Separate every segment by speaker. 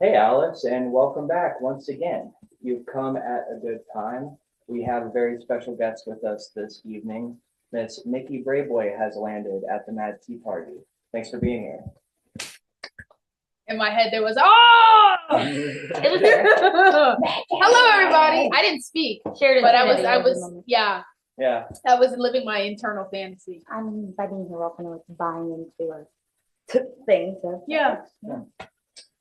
Speaker 1: Hey, Alice, and welcome back once again. You've come at a good time. We have a very special guest with us this evening. Miss Mikki Brayboy has landed at the Mad Tea Party. Thanks for being here.
Speaker 2: In my head, there was, oh! It was, hello, everybody. I didn't speak, but I was, yeah.
Speaker 1: Yeah.
Speaker 2: I was living my internal fantasy.
Speaker 3: I'm inviting her up and I was buying into her thing. So.
Speaker 2: Yeah.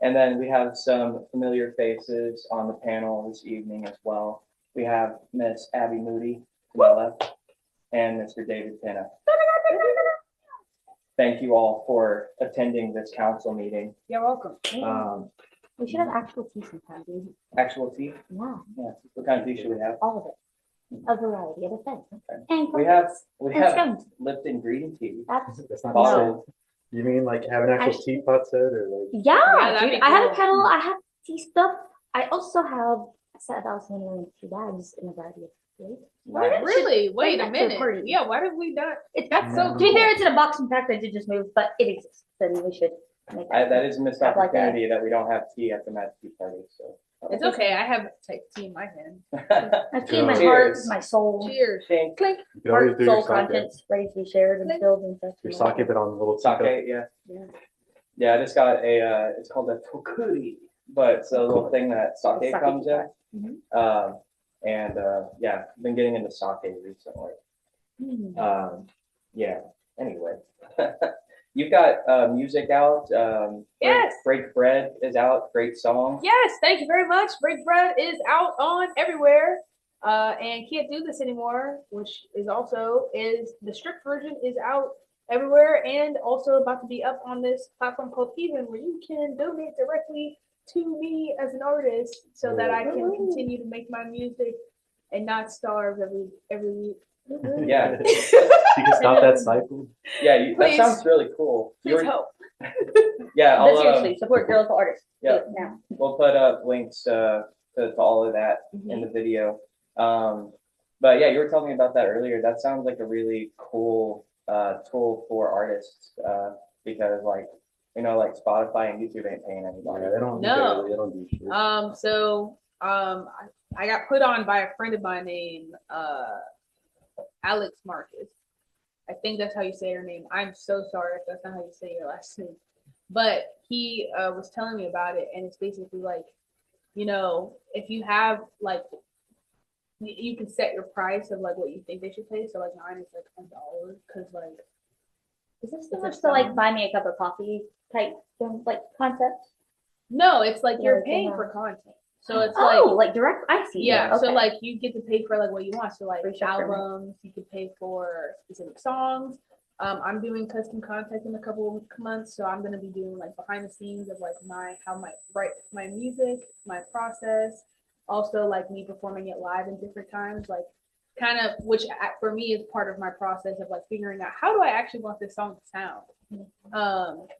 Speaker 1: And then we have some familiar faces on the panel this evening as well. We have Miss Abbie Moody to my left and Mr. David Pena. Thank you all for attending this council meeting.
Speaker 2: You're welcome.
Speaker 3: We should have actual tea sometime, dude.
Speaker 1: Actual tea?
Speaker 3: Yeah.
Speaker 1: Yeah. What kind of tea should we have?
Speaker 3: All of it. A variety of things.
Speaker 1: Okay.
Speaker 3: And
Speaker 1: We have
Speaker 3: scones.
Speaker 1: Lipton green tea.
Speaker 3: That's
Speaker 4: not
Speaker 1: bottled.
Speaker 4: You mean like have an actual teapot set or like?
Speaker 3: Yeah,
Speaker 2: that'd
Speaker 3: dude.
Speaker 2: be
Speaker 3: I have a
Speaker 2: cool.
Speaker 3: kettle. I have tea stuff. I also have a set of Alexandrian tea bags in a variety of flavors.
Speaker 1: Nice.
Speaker 2: Really? Wait a
Speaker 3: Bring that to a
Speaker 2: minute.
Speaker 3: party.
Speaker 2: Yeah, why did we not?
Speaker 3: That's
Speaker 2: so
Speaker 3: To be
Speaker 2: cool.
Speaker 3: fair, it's in a box and pack that did just move, but it exists. So we should make
Speaker 1: That is a missed
Speaker 3: Stuff like that.
Speaker 1: opportunity that we don't have tea at the Mad Tea Party. So
Speaker 2: It's okay. I have like tea in my hand.
Speaker 3: My tea, my
Speaker 1: Cheers.
Speaker 3: heart, my soul.
Speaker 2: Cheers.
Speaker 1: Clink.
Speaker 3: Clink.
Speaker 4: You can always
Speaker 3: Heart,
Speaker 4: do
Speaker 3: soul
Speaker 4: your sake.
Speaker 3: contents ready to be shared and
Speaker 2: Clink.
Speaker 3: filled and such.
Speaker 4: Your sake, but on little teacup.
Speaker 1: Sake, yeah.
Speaker 3: Yeah.
Speaker 1: Yeah, I just got it's called a tokuri, but it's a little thing that sake
Speaker 3: Sake
Speaker 1: comes in.
Speaker 3: teapot.
Speaker 1: Yeah, been getting into sake recently. Yeah, anyway. You've got music out.
Speaker 2: Yes.
Speaker 1: Break Bread is out. Great song.
Speaker 2: Yes, thank you very much. Break Bread is out on everywhere. And Can't Do This Anymore, which is the strict version is out everywhere and also about to be up on this platform called Even, where you can donate directly to me as an artist so that I can continue to make my music and not starve every week.
Speaker 1: Yeah.
Speaker 4: You can stop that cycle.
Speaker 1: Yeah, that
Speaker 2: Please.
Speaker 1: sounds really cool.
Speaker 2: Please help.
Speaker 1: Yeah,
Speaker 3: But seriously, support your local artists.
Speaker 1: yeah.
Speaker 3: Do it now.
Speaker 1: We'll put up links to all of that in the video. But yeah, you were telling me about that earlier. That sounds like a really cool tool for artists because like like Spotify and YouTube ain't paying anybody.
Speaker 4: Yeah, they don't.
Speaker 2: No.
Speaker 4: They don't do shit.
Speaker 2: So I got put on by a friend of mine named Alex Marcus. I think that's how you say her name. I'm so sorry if that's not how you say your last name. But he was telling me about it, and it's basically like, if you have like, you can set your price of like what you think they should pay. So like mine is like $10 because like.
Speaker 3: Is this too much to like buy me a cup of coffee type thing, like concept?
Speaker 2: No, it's like you're
Speaker 3: Like,
Speaker 2: paying for content. So it's
Speaker 3: like direct. I see.
Speaker 2: yeah.
Speaker 3: that.
Speaker 2: So
Speaker 3: Okay.
Speaker 2: like you get to pay for like what you want. So like
Speaker 3: Free stuff for me.
Speaker 2: albums, you can pay for specific songs. I'm doing custom content in a couple of months, so I'm gonna be doing like behind the scenes of like how I write my music, my process, also like me performing it live in different times, like kind of which for me is part of my process of like figuring out how do I actually want this song to sound.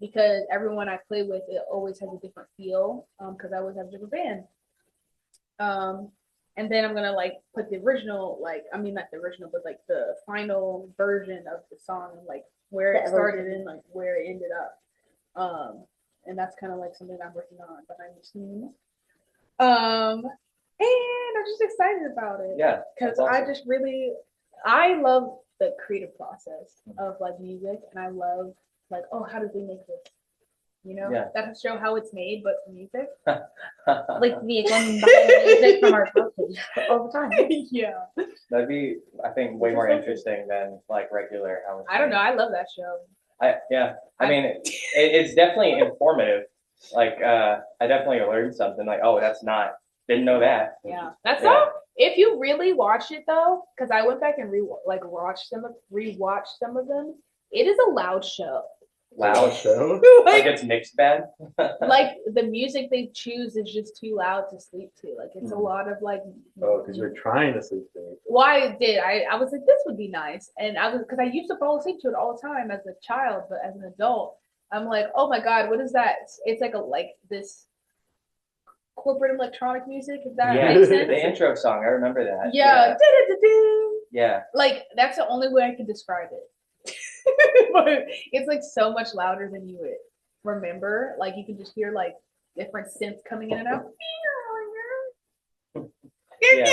Speaker 2: Because everyone I play with, it always has a different feel because I always have a different band. And then I'm gonna like put the original, like I mean not the original, but like the final version of the song, like where it started and like where it ended up. And that's kind of like something I'm working on behind the scenes. And I'm just excited about it.
Speaker 1: Yeah,
Speaker 2: because
Speaker 1: that's awesome.
Speaker 2: I just really, I love the creative process of like music, and I love like, oh, how did they make this?
Speaker 1: Yeah.
Speaker 2: That show how it's made, but for music.
Speaker 3: Like the buying music from our houses all the time.
Speaker 2: Yeah.
Speaker 1: That'd be, I think, way more interesting than like regular.
Speaker 2: I don't know. I love that show.
Speaker 1: I mean, it's definitely informative. Like, I definitely learned something. Like, oh, didn't know that.
Speaker 2: Yeah, that's all. If you really watch it though, because I went back and rewatched some of them. It is a loud show.
Speaker 1: Loud
Speaker 4: show.
Speaker 1: Like it's mixed bad.
Speaker 2: Like the music they choose is just too loud to sleep to. Like it's a lot of like.
Speaker 4: Oh, because you're trying to sleep to it.
Speaker 2: Well, I did. I was like, this would be nice, and because I used to fall asleep to it all the time as a child, but as an adult, I'm like, oh my god, what is that? It's like this corporate electronic music. If that makes sense.
Speaker 1: The intro song, I remember that.
Speaker 2: Yeah.
Speaker 1: Yeah.
Speaker 2: Like that's the only way I could describe it. But it's like so much louder than you would remember. Like you can just hear like different synths coming in and out.
Speaker 1: Yeah.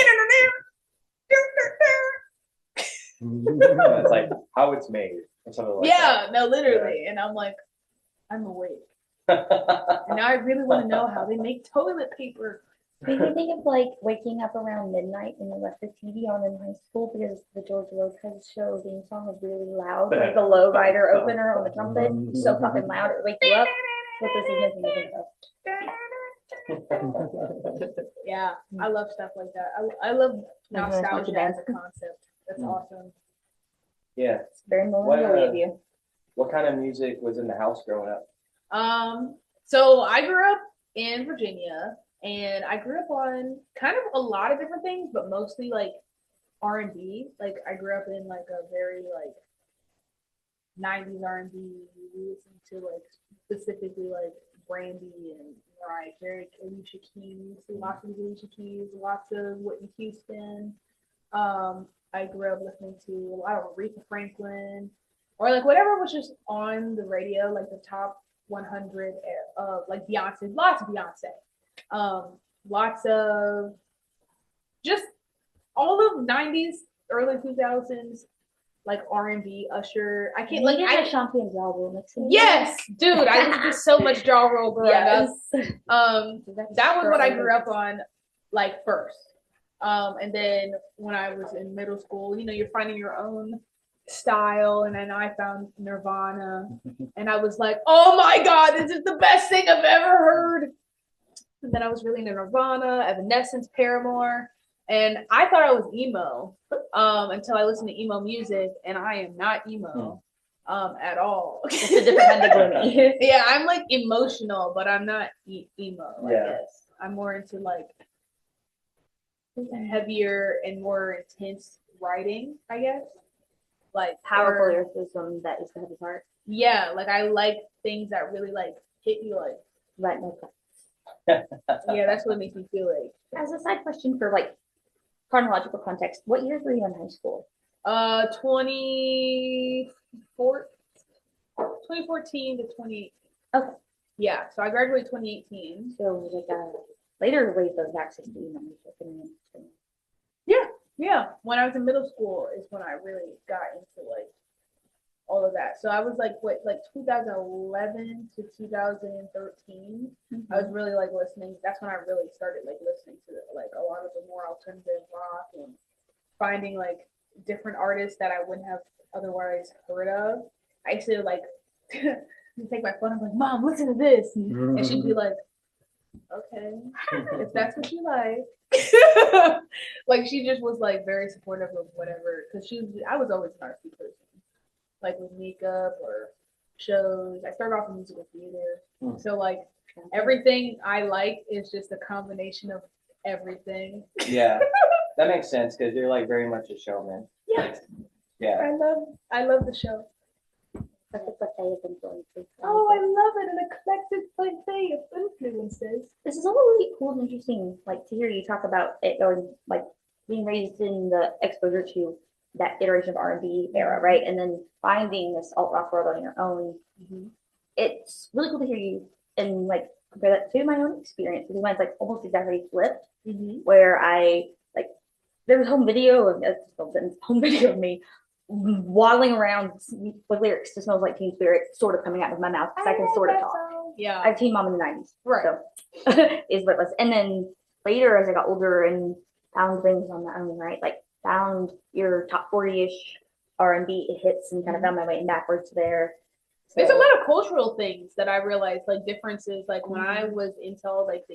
Speaker 1: It's like how it's made or something like
Speaker 2: Yeah, no, literally. And I'm like, I'm awake.
Speaker 1: that.
Speaker 2: And now I really want to know how they make toilet paper.
Speaker 3: Made me think of like waking up around midnight and you left the TV on in high school because the George Lopez show theme song was really loud. Like the low rider opener on the trumpet, so fucking loud, it would wake you up. What this is making me think of.
Speaker 2: Yeah, I love stuff like that. I love
Speaker 3: Like when it's
Speaker 2: nostalgia
Speaker 3: not
Speaker 2: as a concept. That's awesome.
Speaker 1: Yeah.
Speaker 3: It's very millennial of you.
Speaker 1: What kind of music was in the house growing up?
Speaker 2: So I grew up in Virginia, and I grew up on kind of a lot of different things, but mostly like R&B. Like I grew up in like a very like 90s R&B. We listened to like specifically like Brandy and Mariah Carey, Alicia Keys, lots of Alicia Keys, lots of Whitney Houston. I grew up listening to a lot of Aretha Franklin, or like whatever was just on the radio, like the top 100 of like Beyonce, lots of Beyonce, lots of just all of 90s, early 2000s, like R&B, Usher. I can't like I
Speaker 3: Champagne album mixing.
Speaker 2: yes, dude, I listened to so much Ja Rule growing up.
Speaker 3: Yes.
Speaker 2: That was what I grew up on, like first. And then when I was in middle school, you know, you're finding your own style, and then I found Nirvana, and I was like, oh my god, this is the best thing I've ever heard. And then I was really into Nirvana, Evanescence, Paramore, and I thought I was emo until I listened to emo music, and I am not emo at all.
Speaker 3: It's a different kind of gloomy.
Speaker 2: Yeah, I'm like emotional, but I'm not emo. I guess I'm more into like heavier and more intense writing, I guess. Like
Speaker 3: Powerful lyricism that is the heavy part.
Speaker 2: Yeah, like I like things that really like hit you like
Speaker 3: Right, no.
Speaker 2: yeah, that's what makes me feel like.
Speaker 3: As a side question for like chronological context, what years were you in high school?
Speaker 2: 2014 to 2018.
Speaker 3: Okay.
Speaker 2: Yeah, so I graduated 2018.
Speaker 3: So like a later wave of access to email music.
Speaker 2: Yeah, when I was in middle school is when I really got into like all of that. So I was like 2011 to 2013. I was really like listening. That's when I really started like listening to like a lot of the more alternative rock and finding like different artists that I wouldn't have otherwise heard of. I used to like take my phone and be like, Mom, listen to this, and she'd be like, okay, if that's what you like. Like she just was like very supportive of whatever, because I was always an artsy person, like with makeup or shows. I started off in musical theater, so like everything I like is just a combination of everything.
Speaker 1: Yeah, that makes sense because you're like very much a showman.
Speaker 2: Yeah,
Speaker 1: Like, yeah.
Speaker 2: I love the show.
Speaker 3: That's a buffet of influences.
Speaker 2: Oh, I love it, an eclectic buffet of influences.
Speaker 3: This is all really cool and interesting, like to hear you talk about it going like being raised in the exposure to that iteration of R&B era, right? And then finding this alt rock world on your own. It's really cool to hear you and like compare that to my own experience, because mine's like almost exactly flipped, where I like there was home video of me waddling around with lyrics to Smells Like Teen Spirit sort of coming out of my mouth because I can sort of talk.
Speaker 2: Yeah,
Speaker 3: I have Teen Mom in the 90s,
Speaker 2: right.
Speaker 3: So is what it was. And then later, as I got older and found things on my own, right, like found your top 40-ish R&B hits and kind of found my way backwards there. So,
Speaker 2: there's a lot of cultural things that I realized, like differences, like when I was into like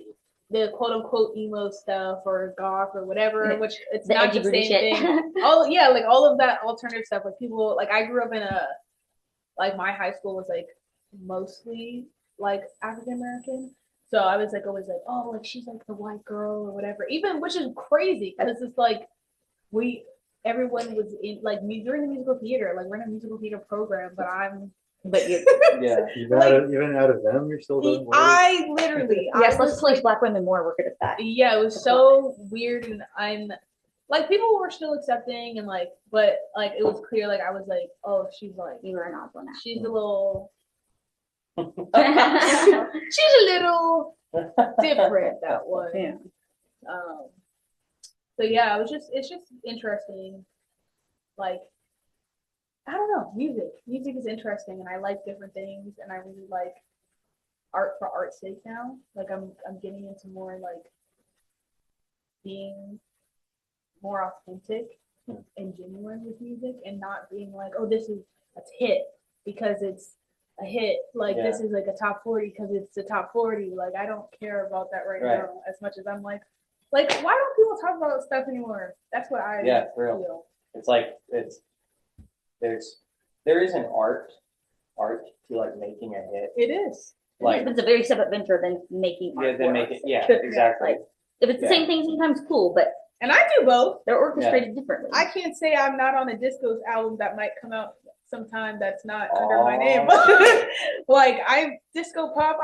Speaker 2: the quote unquote emo stuff or goth or whatever, which it's
Speaker 3: the
Speaker 2: not
Speaker 3: edgy
Speaker 2: the
Speaker 3: booty
Speaker 2: same
Speaker 3: shit.
Speaker 2: thing. Oh yeah, like all of that alternative stuff. Like people, like I grew up in like my high school was like mostly like African American. So I was like always like, oh, like she's like the white girl or whatever. Even, which is crazy because it's like everyone was in like during the musical theater, like we're in a musical theater program, but you
Speaker 1: Yeah.
Speaker 4: Even out of them, you're still doing work.
Speaker 2: I literally
Speaker 3: yes, let's place Black women more. We're good at that.
Speaker 2: Yeah, it was so weird, and I'm like people were still accepting and like, but like it was clear like I was like, oh, she's like
Speaker 3: You were an odd one out.
Speaker 2: she's a little she's a little different that was.
Speaker 3: Yeah.
Speaker 2: So yeah, it's just interesting. Like, I don't know, music is interesting, and I like different things, and I really like art for art's sake now. Like, I'm getting into more like being more authentic and genuine with music, and not being like, oh, this is a hit because it's a hit. Like, this is like a top 40 because it's the top 40. Like, I don't care about that right now as much as I'm like, why don't people talk about stuff anymore? That's what I feel.
Speaker 1: It's like there is an art to like making a hit.
Speaker 2: It is.
Speaker 1: Like,
Speaker 3: it's a very separate venture than making art.
Speaker 1: Exactly.
Speaker 3: Like, if it's the same thing, sometimes cool, but
Speaker 2: and I do both.
Speaker 3: They're orchestrated differently.
Speaker 2: I can't say I'm not on a discos album that might come out sometime that's not under my name. Like, I've done disco pop,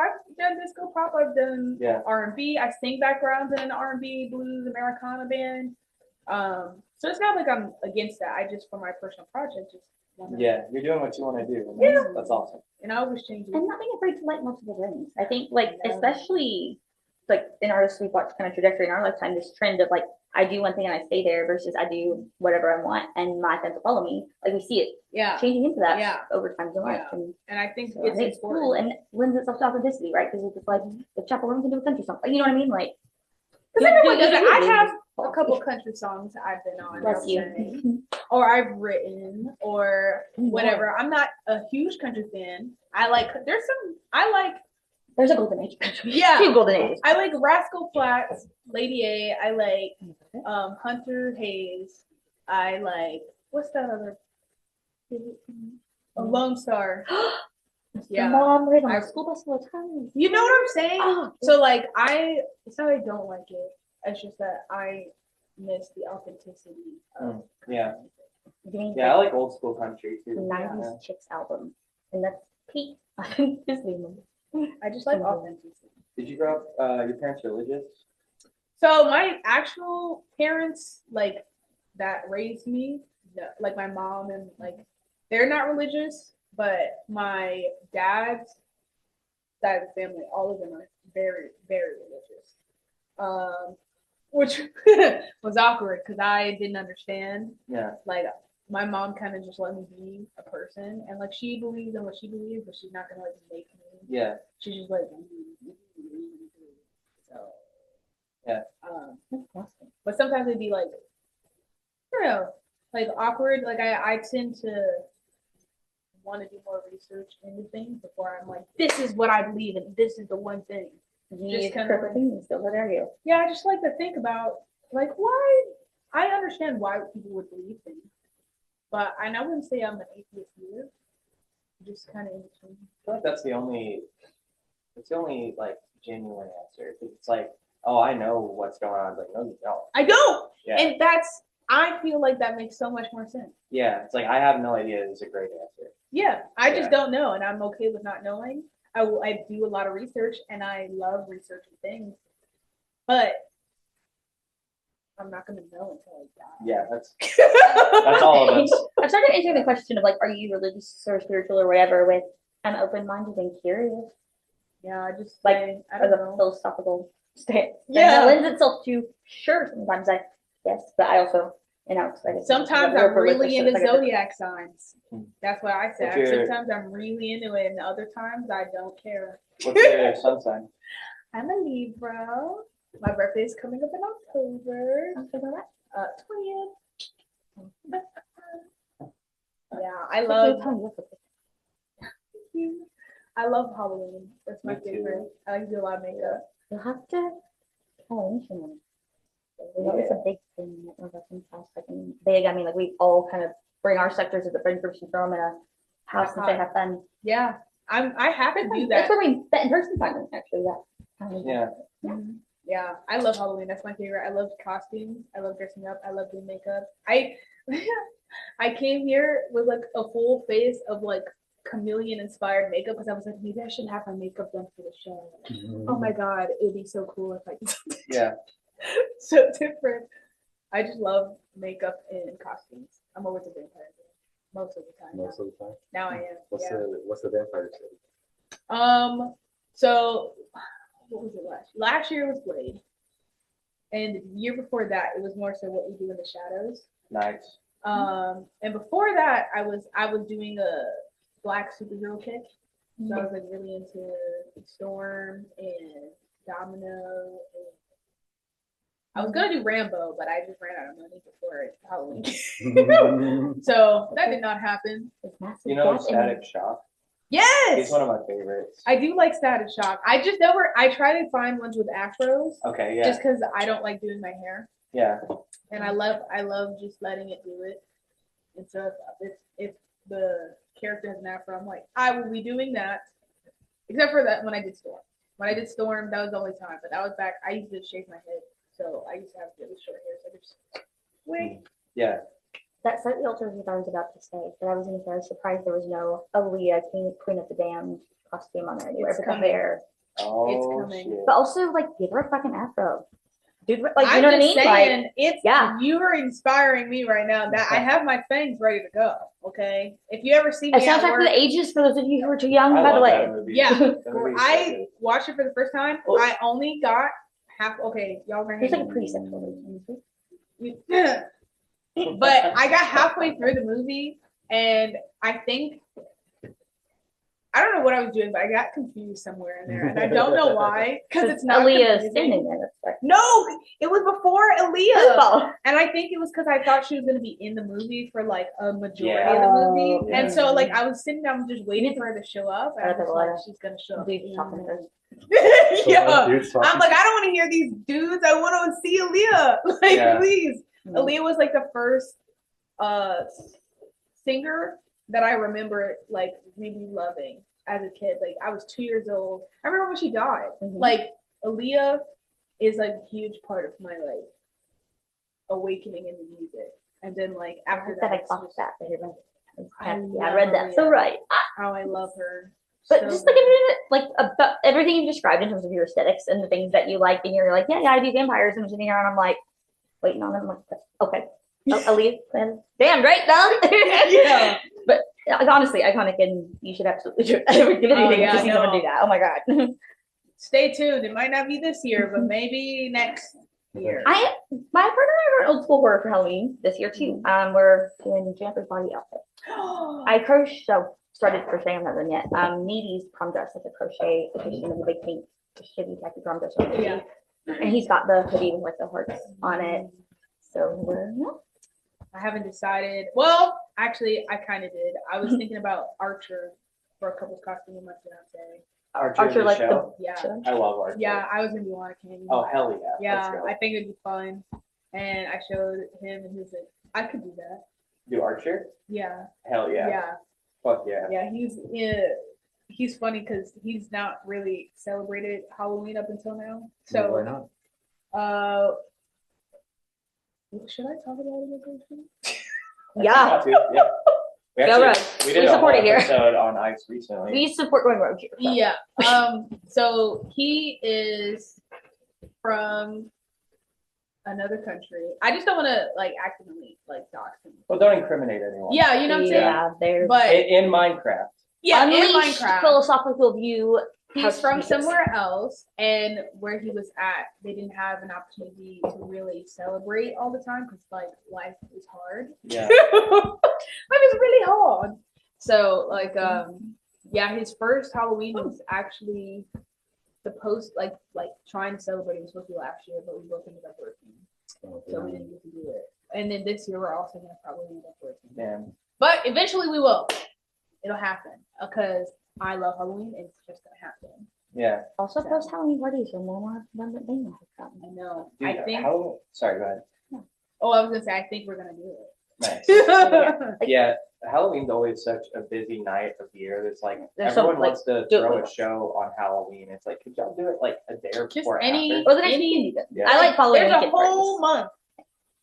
Speaker 2: I've done R&B. I sing backgrounds in an R&B, blues, Americana band. So it's not like I'm against that. I just, for my personal project, just
Speaker 1: you're doing what you want to do. That's awesome.
Speaker 2: And I always change it.
Speaker 3: And not being afraid to like multiple things. I think, like, especially like in artists we've watched kind of trajectory in our lifetime, this trend of like, I do one thing and I stay there versus I do whatever I want and my fans will follow me. Like, we see it changing into that over time in life.
Speaker 2: And I think
Speaker 3: so it's cool and lends itself to authenticity, right? Because it's like if Chapel Room can do a country song, you know what I mean? Like,
Speaker 2: because everyone does it. I have a couple country songs I've been on.
Speaker 3: Bless you.
Speaker 2: Or I've written or whatever. I'm not a huge country fan.
Speaker 3: There's a golden age.
Speaker 2: Yeah.
Speaker 3: Two golden ages.
Speaker 2: I like Rascal Flatts, Lady A. I like Hunter Hayes. I like, what's that other? Lone Star.
Speaker 3: Yeah. Mom, we're on a school bus all the time.
Speaker 2: You know what I'm saying? Oh, so like, it's not that I don't like it. It's just that I miss the authenticity of
Speaker 1: I like old school country too.
Speaker 3: 90s Chicks album. And that's Pete.
Speaker 2: I just like authenticity.
Speaker 1: Did you grow up, your parents religious?
Speaker 2: So my actual parents, like, that raised me, like my mom and like, they're not religious, but my dad's side of the family, all of them are very, very religious. Which was awkward because I didn't understand.
Speaker 1: Yeah.
Speaker 2: Like, my mom kind of just let me be a person, and like, she believes in what she believes, but she's not gonna like make me.
Speaker 1: Yeah.
Speaker 2: She's just like, so.
Speaker 1: Yeah.
Speaker 2: But sometimes it'd be like, I don't know, like awkward. Like, I tend to want to do more research into things before I'm like, this is what I believe and this is the one thing.
Speaker 3: Just kind of things. So what are you?
Speaker 2: Yeah, I just like to think about like why. I understand why people would believe things, but I wouldn't say I'm an atheist either. Just kind of in between.
Speaker 1: I feel like that's the only like genuine answer. It's like, oh, I know what's going on. It's like, no, you don't.
Speaker 2: I don't.
Speaker 1: Yeah.
Speaker 2: And I feel like that makes so much more sense.
Speaker 1: Yeah, it's like, I have no idea. It's a great answer.
Speaker 2: Yeah, I just don't know, and I'm okay with not knowing. I do a lot of research, and I love researching things, but I'm not gonna know until I die.
Speaker 1: Yeah, that's all of us.
Speaker 3: I've started answering the question of like, are you religious or spiritual or whatever with I'm open-minded and curious.
Speaker 2: Yeah, I just
Speaker 3: like
Speaker 2: I
Speaker 3: as
Speaker 2: don't
Speaker 3: a
Speaker 2: know.
Speaker 3: philosophical stance.
Speaker 2: Yeah,
Speaker 3: that lends itself to sometimes yes, but I also
Speaker 2: sometimes I'm really into zodiac signs. That's what I said. Sometimes I'm really into it, and other times I don't care.
Speaker 1: What's your sun sign?
Speaker 2: I'm a Libra. My birthday is coming up in October. 20th. Yeah, I love. I love Halloween. That's my favorite. I like to do a lot of makeup.
Speaker 3: You'll have to Halloween. That was a big thing that was in house. Like big. I mean, like we all kind of bring our sectors of the friend groups and throw them in a house and say have fun.
Speaker 2: Yeah, I have to do that.
Speaker 3: That's where we met in person finally. Actually,
Speaker 1: Yeah.
Speaker 2: Yeah, I love Halloween. That's my favorite. I love costumes. I love dressing up. I love doing makeup. I came here with like a full face of like chameleon inspired makeup because I was like, maybe I should have my makeup done for the show. Oh my god, it would be so cool if I did something.
Speaker 1: Yeah.
Speaker 2: So different. I just love makeup and costumes. I'm always a vampire most of the time.
Speaker 4: Most of the time.
Speaker 2: Now I am.
Speaker 4: What's the vampire city?
Speaker 2: So what was it last year? Last year was Blade. And the year before that, it was more so what we do in the shadows.
Speaker 1: Nice.
Speaker 2: And before that, I was doing a black superhero kick. So I was like really into Storm and Domino. And I was gonna do Rambo, but I just ran out of money before Halloween. So that did not happen.
Speaker 1: You know Static Shock?
Speaker 2: Yes!
Speaker 1: He's one of my favorites.
Speaker 2: I do like Static Shock. I just never, I try to find ones with afros.
Speaker 1: Okay, yeah.
Speaker 2: Just because I don't like doing my hair.
Speaker 1: Yeah.
Speaker 2: And I love just letting it do it. And so if the character has an afro, I'm like, I will be doing that. Except for that when I did Storm. When I did Storm, that was the only time. But that was back, I used to shave my head. So I used to have really short hair. So I just wait.
Speaker 1: Yeah.
Speaker 3: That slightly alters what I was about to say, but I was going to say I was surprised there was no Aaliyah Queen of the Damned costume on there anywhere.
Speaker 2: It's
Speaker 3: But the
Speaker 2: coming.
Speaker 3: hair.
Speaker 1: Oh,
Speaker 2: It's coming.
Speaker 1: shit.
Speaker 3: But also, like, give her a fucking afro. Dude, like, you
Speaker 2: I'm
Speaker 3: know what I
Speaker 2: just
Speaker 3: mean?
Speaker 2: saying,
Speaker 3: Like,
Speaker 2: it's
Speaker 3: yeah.
Speaker 2: you are inspiring me right now. That I have my fangs ready to go. Okay, if you ever see
Speaker 3: a
Speaker 2: me at
Speaker 3: soundtrack
Speaker 2: work,
Speaker 3: for the ages for those of you who are too young,
Speaker 1: I
Speaker 3: by the
Speaker 1: love
Speaker 3: way.
Speaker 1: that movie.
Speaker 2: yeah,
Speaker 1: That movie is so
Speaker 2: I
Speaker 1: good.
Speaker 2: watched it for the first time.
Speaker 1: Oh.
Speaker 2: I only got half. Okay, y'all gonna
Speaker 3: There's
Speaker 2: hate
Speaker 3: like a
Speaker 2: me.
Speaker 3: pretty sexual version.
Speaker 2: But I got halfway through the movie, and I think I don't know what I was doing, but I got confused somewhere in there, and I don't know why because it's not
Speaker 3: Aaliyah
Speaker 2: confusing.
Speaker 3: standing there. That's right.
Speaker 2: No, it was before Aaliyah.
Speaker 3: Football.
Speaker 2: And I think it was because I thought she was gonna be in the movie for like a majority
Speaker 1: Yeah.
Speaker 2: of the movie,
Speaker 1: Yeah.
Speaker 2: and so like I was sitting down just waiting for her to show up, and I was like, she's gonna show up.
Speaker 3: Dude, talking to her.
Speaker 2: Yeah,
Speaker 4: Dude's talking.
Speaker 2: I'm like, I don't want to hear these dudes. I want to see Aaliyah. Like,
Speaker 1: Yeah.
Speaker 2: please. Aaliyah was like the first singer that I remember like really loving as a kid. Like I was 2 years old. I remember when she died.
Speaker 3: Mhm.
Speaker 2: Like Aaliyah is like a huge part of my like awakening in the music. And then like after
Speaker 3: that, I
Speaker 2: it's
Speaker 3: clocked
Speaker 2: just
Speaker 3: that.
Speaker 2: I
Speaker 3: I read that. So
Speaker 2: love
Speaker 3: right.
Speaker 2: how I love her.
Speaker 3: But
Speaker 2: so
Speaker 3: just like
Speaker 2: much.
Speaker 3: like about everything you described in terms of your aesthetics and the things that you like, and you're like, yeah, I do vampires, and I'm sitting here and I'm like, waiting on them. I'm like, okay, Aaliyah, then damn, right, done.
Speaker 2: Yeah.
Speaker 3: But like, honestly, iconic, and you should absolutely do anything
Speaker 2: yeah,
Speaker 3: to see someone
Speaker 2: no.
Speaker 3: do that. Oh my god.
Speaker 2: Stay tuned. It might not be this year, but maybe next year.
Speaker 3: My partner and I are an old school horror for Halloween this year too. We're doing Jennifer's body outfit. I started crocheting. I'm not done yet. Needy's prom dress, like a crochet edition of the big pink shitty tacky prom dress.
Speaker 2: Yeah.
Speaker 3: And he's got the hoodie with like the hearts on it. So we're
Speaker 2: I haven't decided. Well, actually, I kind of did. I was thinking about Archer for a couple's costume with my fiance.
Speaker 3: Archer
Speaker 1: the
Speaker 3: like
Speaker 1: show?
Speaker 2: Yeah.
Speaker 1: I love Archer.
Speaker 2: Yeah, I was gonna do Lana Candy.
Speaker 1: Oh hell yeah.
Speaker 2: yeah,
Speaker 1: Let's go.
Speaker 2: I think it'd be fun. And I showed him, and he was like, "I could do that."
Speaker 1: Do Archer?
Speaker 2: Yeah.
Speaker 1: Hell yeah.
Speaker 2: Yeah.
Speaker 1: Fuck yeah.
Speaker 2: Yeah. He's funny because he's not really celebrated Halloween up until now. So
Speaker 4: Why not?
Speaker 2: should I talk about it?
Speaker 3: yeah.
Speaker 1: Yeah. We
Speaker 3: Go
Speaker 1: actually,
Speaker 3: Rogue.
Speaker 1: we did
Speaker 3: We
Speaker 1: a whole
Speaker 3: support it here.
Speaker 1: episode on Ice recently.
Speaker 3: We support going rogue here. So.
Speaker 2: Yeah. So he is from another country. I just don't want to like accidentally like dox him.
Speaker 1: Well, don't incriminate anyone.
Speaker 2: Yeah, you know what I'm saying.
Speaker 3: Yeah, there's
Speaker 2: But
Speaker 1: In Minecraft.
Speaker 2: yeah, in
Speaker 3: unleashed
Speaker 2: Minecraft,
Speaker 3: philosophical view.
Speaker 2: he's from somewhere else, and where he was at, they didn't have an opportunity to really celebrate all the time because like life is hard.
Speaker 1: Yeah.
Speaker 2: Life is really hard. So like yeah, his first Halloween was actually supposed like trying to celebrate. It was supposed to be last year, but we both ended up working, so we didn't get to do it. And then this year we're also gonna probably end up working.
Speaker 1: Damn.
Speaker 2: But eventually we will. It'll happen because I love Halloween and it's just gonna happen.
Speaker 1: Yeah.
Speaker 3: Also, post Halloween parties are more fun than they have gotten.
Speaker 2: I know.
Speaker 1: Dude,
Speaker 2: I think.
Speaker 1: Sorry, go ahead.
Speaker 2: Oh, I was gonna say I think we're gonna do
Speaker 1: Nice.
Speaker 2: it.
Speaker 1: Yeah. Halloween's always such a busy night of the year. There's like
Speaker 3: There's
Speaker 1: everyone
Speaker 3: some, like,
Speaker 1: wants to
Speaker 3: do it
Speaker 1: throw a
Speaker 3: with us.
Speaker 1: show on Halloween. It's like, could y'all do it like a day or
Speaker 2: Just
Speaker 1: before
Speaker 2: any-
Speaker 1: after?
Speaker 3: Or the next
Speaker 2: Any-
Speaker 3: weekend.
Speaker 1: Yeah.
Speaker 3: I like following
Speaker 2: There's a
Speaker 3: weekend
Speaker 2: whole
Speaker 3: parties.
Speaker 2: month.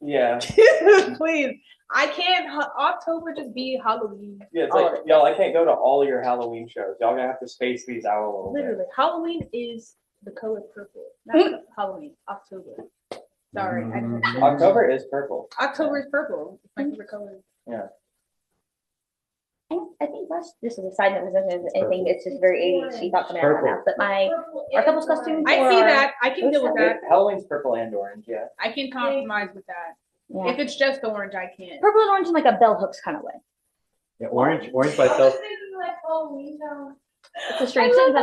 Speaker 1: Yeah.
Speaker 2: Please, I can't. October just be Halloween.
Speaker 1: Yeah, it's
Speaker 3: All
Speaker 1: like
Speaker 3: of it.
Speaker 1: y'all. I can't go to all your Halloween shows. Y'all gonna have to space these out a little
Speaker 2: Literally,
Speaker 1: bit.
Speaker 2: Halloween is the color purple. Not Halloween. October. Sorry, I didn't.
Speaker 1: October is purple.
Speaker 2: October is purple. It's my favorite color.
Speaker 1: Yeah.
Speaker 3: I think that's just a side note. Anything. It's just very ADHD thought coming out of my mouth. But our couple's costumes.
Speaker 2: I see that. I can deal with that.
Speaker 1: Halloween's purple and orange, yeah.
Speaker 2: I can compromise with that.
Speaker 3: Yeah.
Speaker 2: If it's just orange, I can't.
Speaker 3: Purple and orange in like a bell hooks kind of way.
Speaker 5: Yeah, orange by itself.
Speaker 3: It's a strange thing.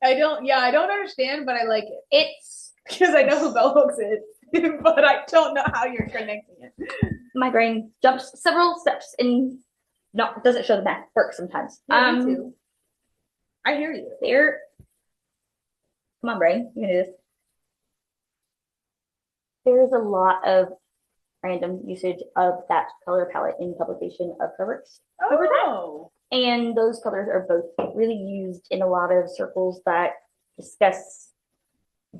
Speaker 2: I don't understand, but I like it. It's because I know who Bell Hooks is, but I don't know how you're connecting it.
Speaker 3: My brain jumps several steps and doesn't show the math work sometimes.
Speaker 2: Yeah, me too. I hear you.
Speaker 3: Come on, brain, you can do this. There's a lot of random usage of that color palette in publication of her works.
Speaker 2: Oh.
Speaker 3: And those colors are both really used in a lot of circles that discuss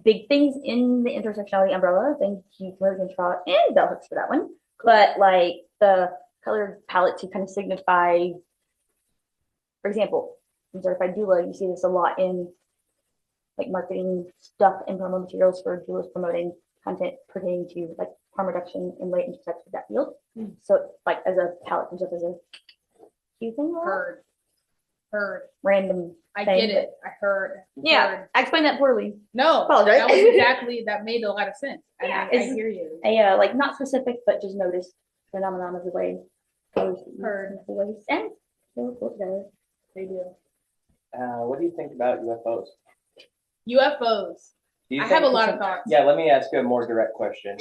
Speaker 3: big things in the intersectionality umbrella. Thank you, Morgan Trot and Bell Hooks for that one. But like the color palette to kind of signify, for example, in Certified Doula, you see this a lot in like marketing stuff and promo materials for doulas promoting content pertaining to like harm reduction and late intersects with that field. So like as a palette comes up as a cute thing.
Speaker 2: Heard.
Speaker 3: Random.
Speaker 2: I get it. I heard.
Speaker 3: Yeah, I explained that poorly.
Speaker 2: No,
Speaker 3: apologize.
Speaker 2: that was exactly, that made a lot of sense.
Speaker 3: Yeah,
Speaker 2: I hear you.
Speaker 3: A like not specific, but just noticed phenomenon of the way colors
Speaker 2: Heard.
Speaker 3: the ways and together.
Speaker 2: They do.
Speaker 1: What do you think about UFOs?
Speaker 2: UFOs. I have a lot of thoughts.
Speaker 1: Yeah, let me ask you a more direct question.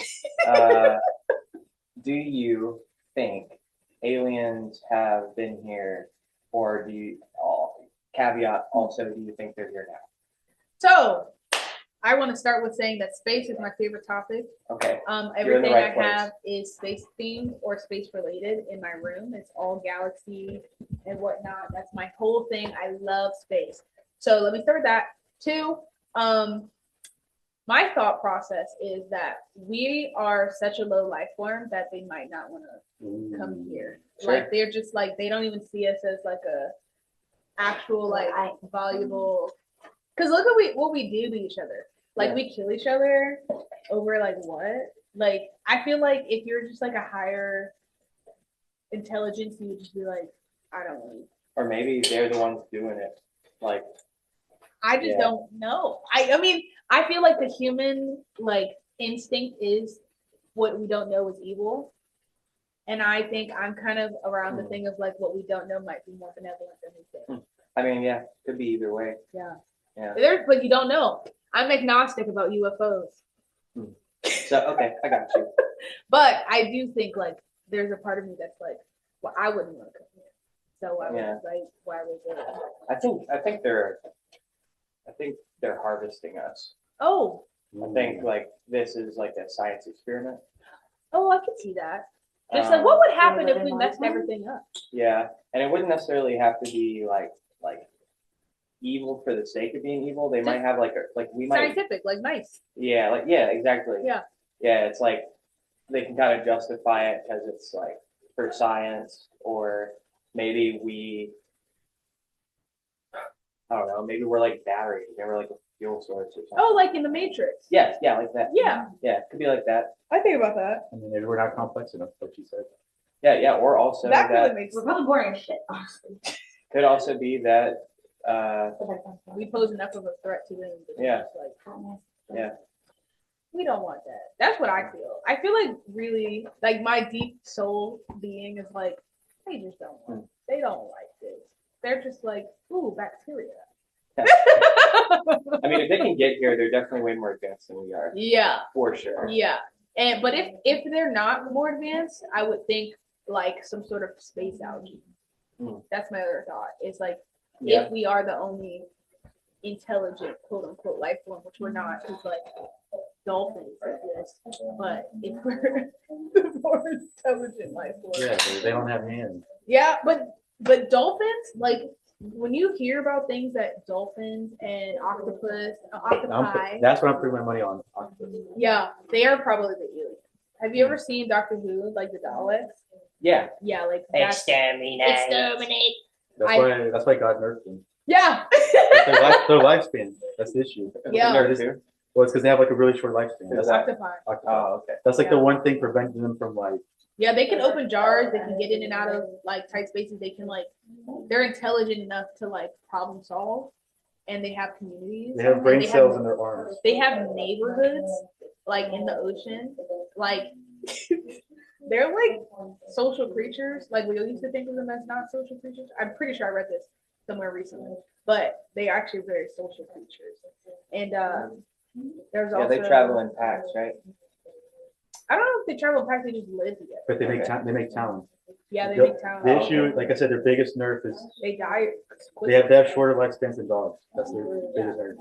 Speaker 1: Do you think aliens have been here, or do you, caveat also, do you think they're here now?
Speaker 2: So, I want to start with saying that space is my favorite topic.
Speaker 1: Okay.
Speaker 2: Everything
Speaker 1: right
Speaker 2: I
Speaker 1: place.
Speaker 2: have is space themed or space related in my room. It's all galaxy and whatnot. That's my whole thing. I love space. So let me start with that. 2, my thought process is that we are such a low life form that they might not want to come here.
Speaker 1: Sure.
Speaker 2: Like they're just like, they don't even see us as like a actual like valuable. Because look at what we do to each other. Like we kill each other over like what? Like I feel like if you're just like a higher intelligence, you would just be like, I don't know.
Speaker 1: Or maybe they're the ones doing it. Like
Speaker 2: I just don't know. I mean, I feel like the human like instinct is what we don't know is evil. And I think I'm kind of around the thing of like what we don't know might be more benevolent than we think.
Speaker 1: I mean, yeah, could be either way.
Speaker 2: Yeah.
Speaker 1: Yeah.
Speaker 2: But you don't know. I'm agnostic about UFOs.
Speaker 1: So okay, I got you.
Speaker 2: But I do think like there's a part of me that's like, well, I wouldn't want to come here. So why would they?
Speaker 1: I think they're harvesting us.
Speaker 2: Oh.
Speaker 1: I think like this is like a science experiment.
Speaker 2: Oh, I can see that. Just like what would happen if we messed everything up?
Speaker 1: Yeah, and it wouldn't necessarily have to be like evil for the sake of being evil. They might have we might
Speaker 2: scientific, like nice.
Speaker 1: Yeah, exactly. Yeah, it's like they can kind of justify it because it's like for science, or maybe I don't know, maybe we're like batteries, maybe we're like a fuel source or something.
Speaker 2: Oh, like in the Matrix.
Speaker 1: Yeah, like that.
Speaker 2: Yeah,
Speaker 1: it could be like that.
Speaker 2: I think about that.
Speaker 5: I mean, maybe we're not complex enough, like you said.
Speaker 1: Yeah, or also
Speaker 2: that
Speaker 1: that
Speaker 2: really makes
Speaker 3: We're probably boring as shit, honestly.
Speaker 1: could also be that
Speaker 2: we pose enough of a threat to them.
Speaker 1: Yeah.
Speaker 2: Yeah. We don't want that. That's what I feel. I feel like really, like my deep soul being is like, they just don't want. They don't like this. They're just like, ooh, bacteria.
Speaker 1: I mean, if they can get here, they're definitely way more advanced than we are.
Speaker 2: Yeah.
Speaker 1: For sure.
Speaker 2: Yeah. But if they're not more advanced, I would think like some sort of space algae. That's my other thought. It's like if we are the only intelligent quote unquote life form, which we're not, it's like dolphins exist. But if we're the more intelligent life form.
Speaker 5: Yeah, they don't have hands.
Speaker 2: Yeah, but dolphins, like when you hear about things that dolphins and octopi,
Speaker 5: That's what I'm putting my money on. Octopus.
Speaker 2: yeah, they are probably the aliens. Have you ever seen Doctor Who, like the Daleks?
Speaker 1: Yeah.
Speaker 2: Yeah, like
Speaker 1: Exterminate.
Speaker 5: That's why God nerfed them.
Speaker 2: Yeah.
Speaker 5: Their lifespan. That's the issue.
Speaker 2: Yeah.
Speaker 5: Well, it's because they have like a really short lifespan.
Speaker 1: Who's
Speaker 5: That's
Speaker 1: that?
Speaker 2: Octopi.
Speaker 1: Oh, okay.
Speaker 5: That's like
Speaker 2: Yeah.
Speaker 5: the one thing preventing them from like
Speaker 2: Yeah, they can open jars. They can get in and out of like tight spaces. They can like, they're intelligent enough to like problem solve, and they have communities.
Speaker 5: They have
Speaker 2: and
Speaker 5: brain
Speaker 2: they
Speaker 5: cells
Speaker 2: have,
Speaker 5: in their arms.
Speaker 2: They have neighborhoods like in the ocean. Like they're like social creatures. Like we used to think of them as not social creatures. I'm pretty sure I read this somewhere recently, but they are actually very social creatures. And there's also
Speaker 1: they travel in packs, right?
Speaker 2: I don't know if they travel in packs. They just live together.
Speaker 5: But they make towns.
Speaker 2: Yeah, they
Speaker 5: The-
Speaker 2: make towns.
Speaker 5: The issue, like I said, their biggest nerf is
Speaker 2: They die.
Speaker 5: they have shorter lifespans than dogs. That's their biggest nerf.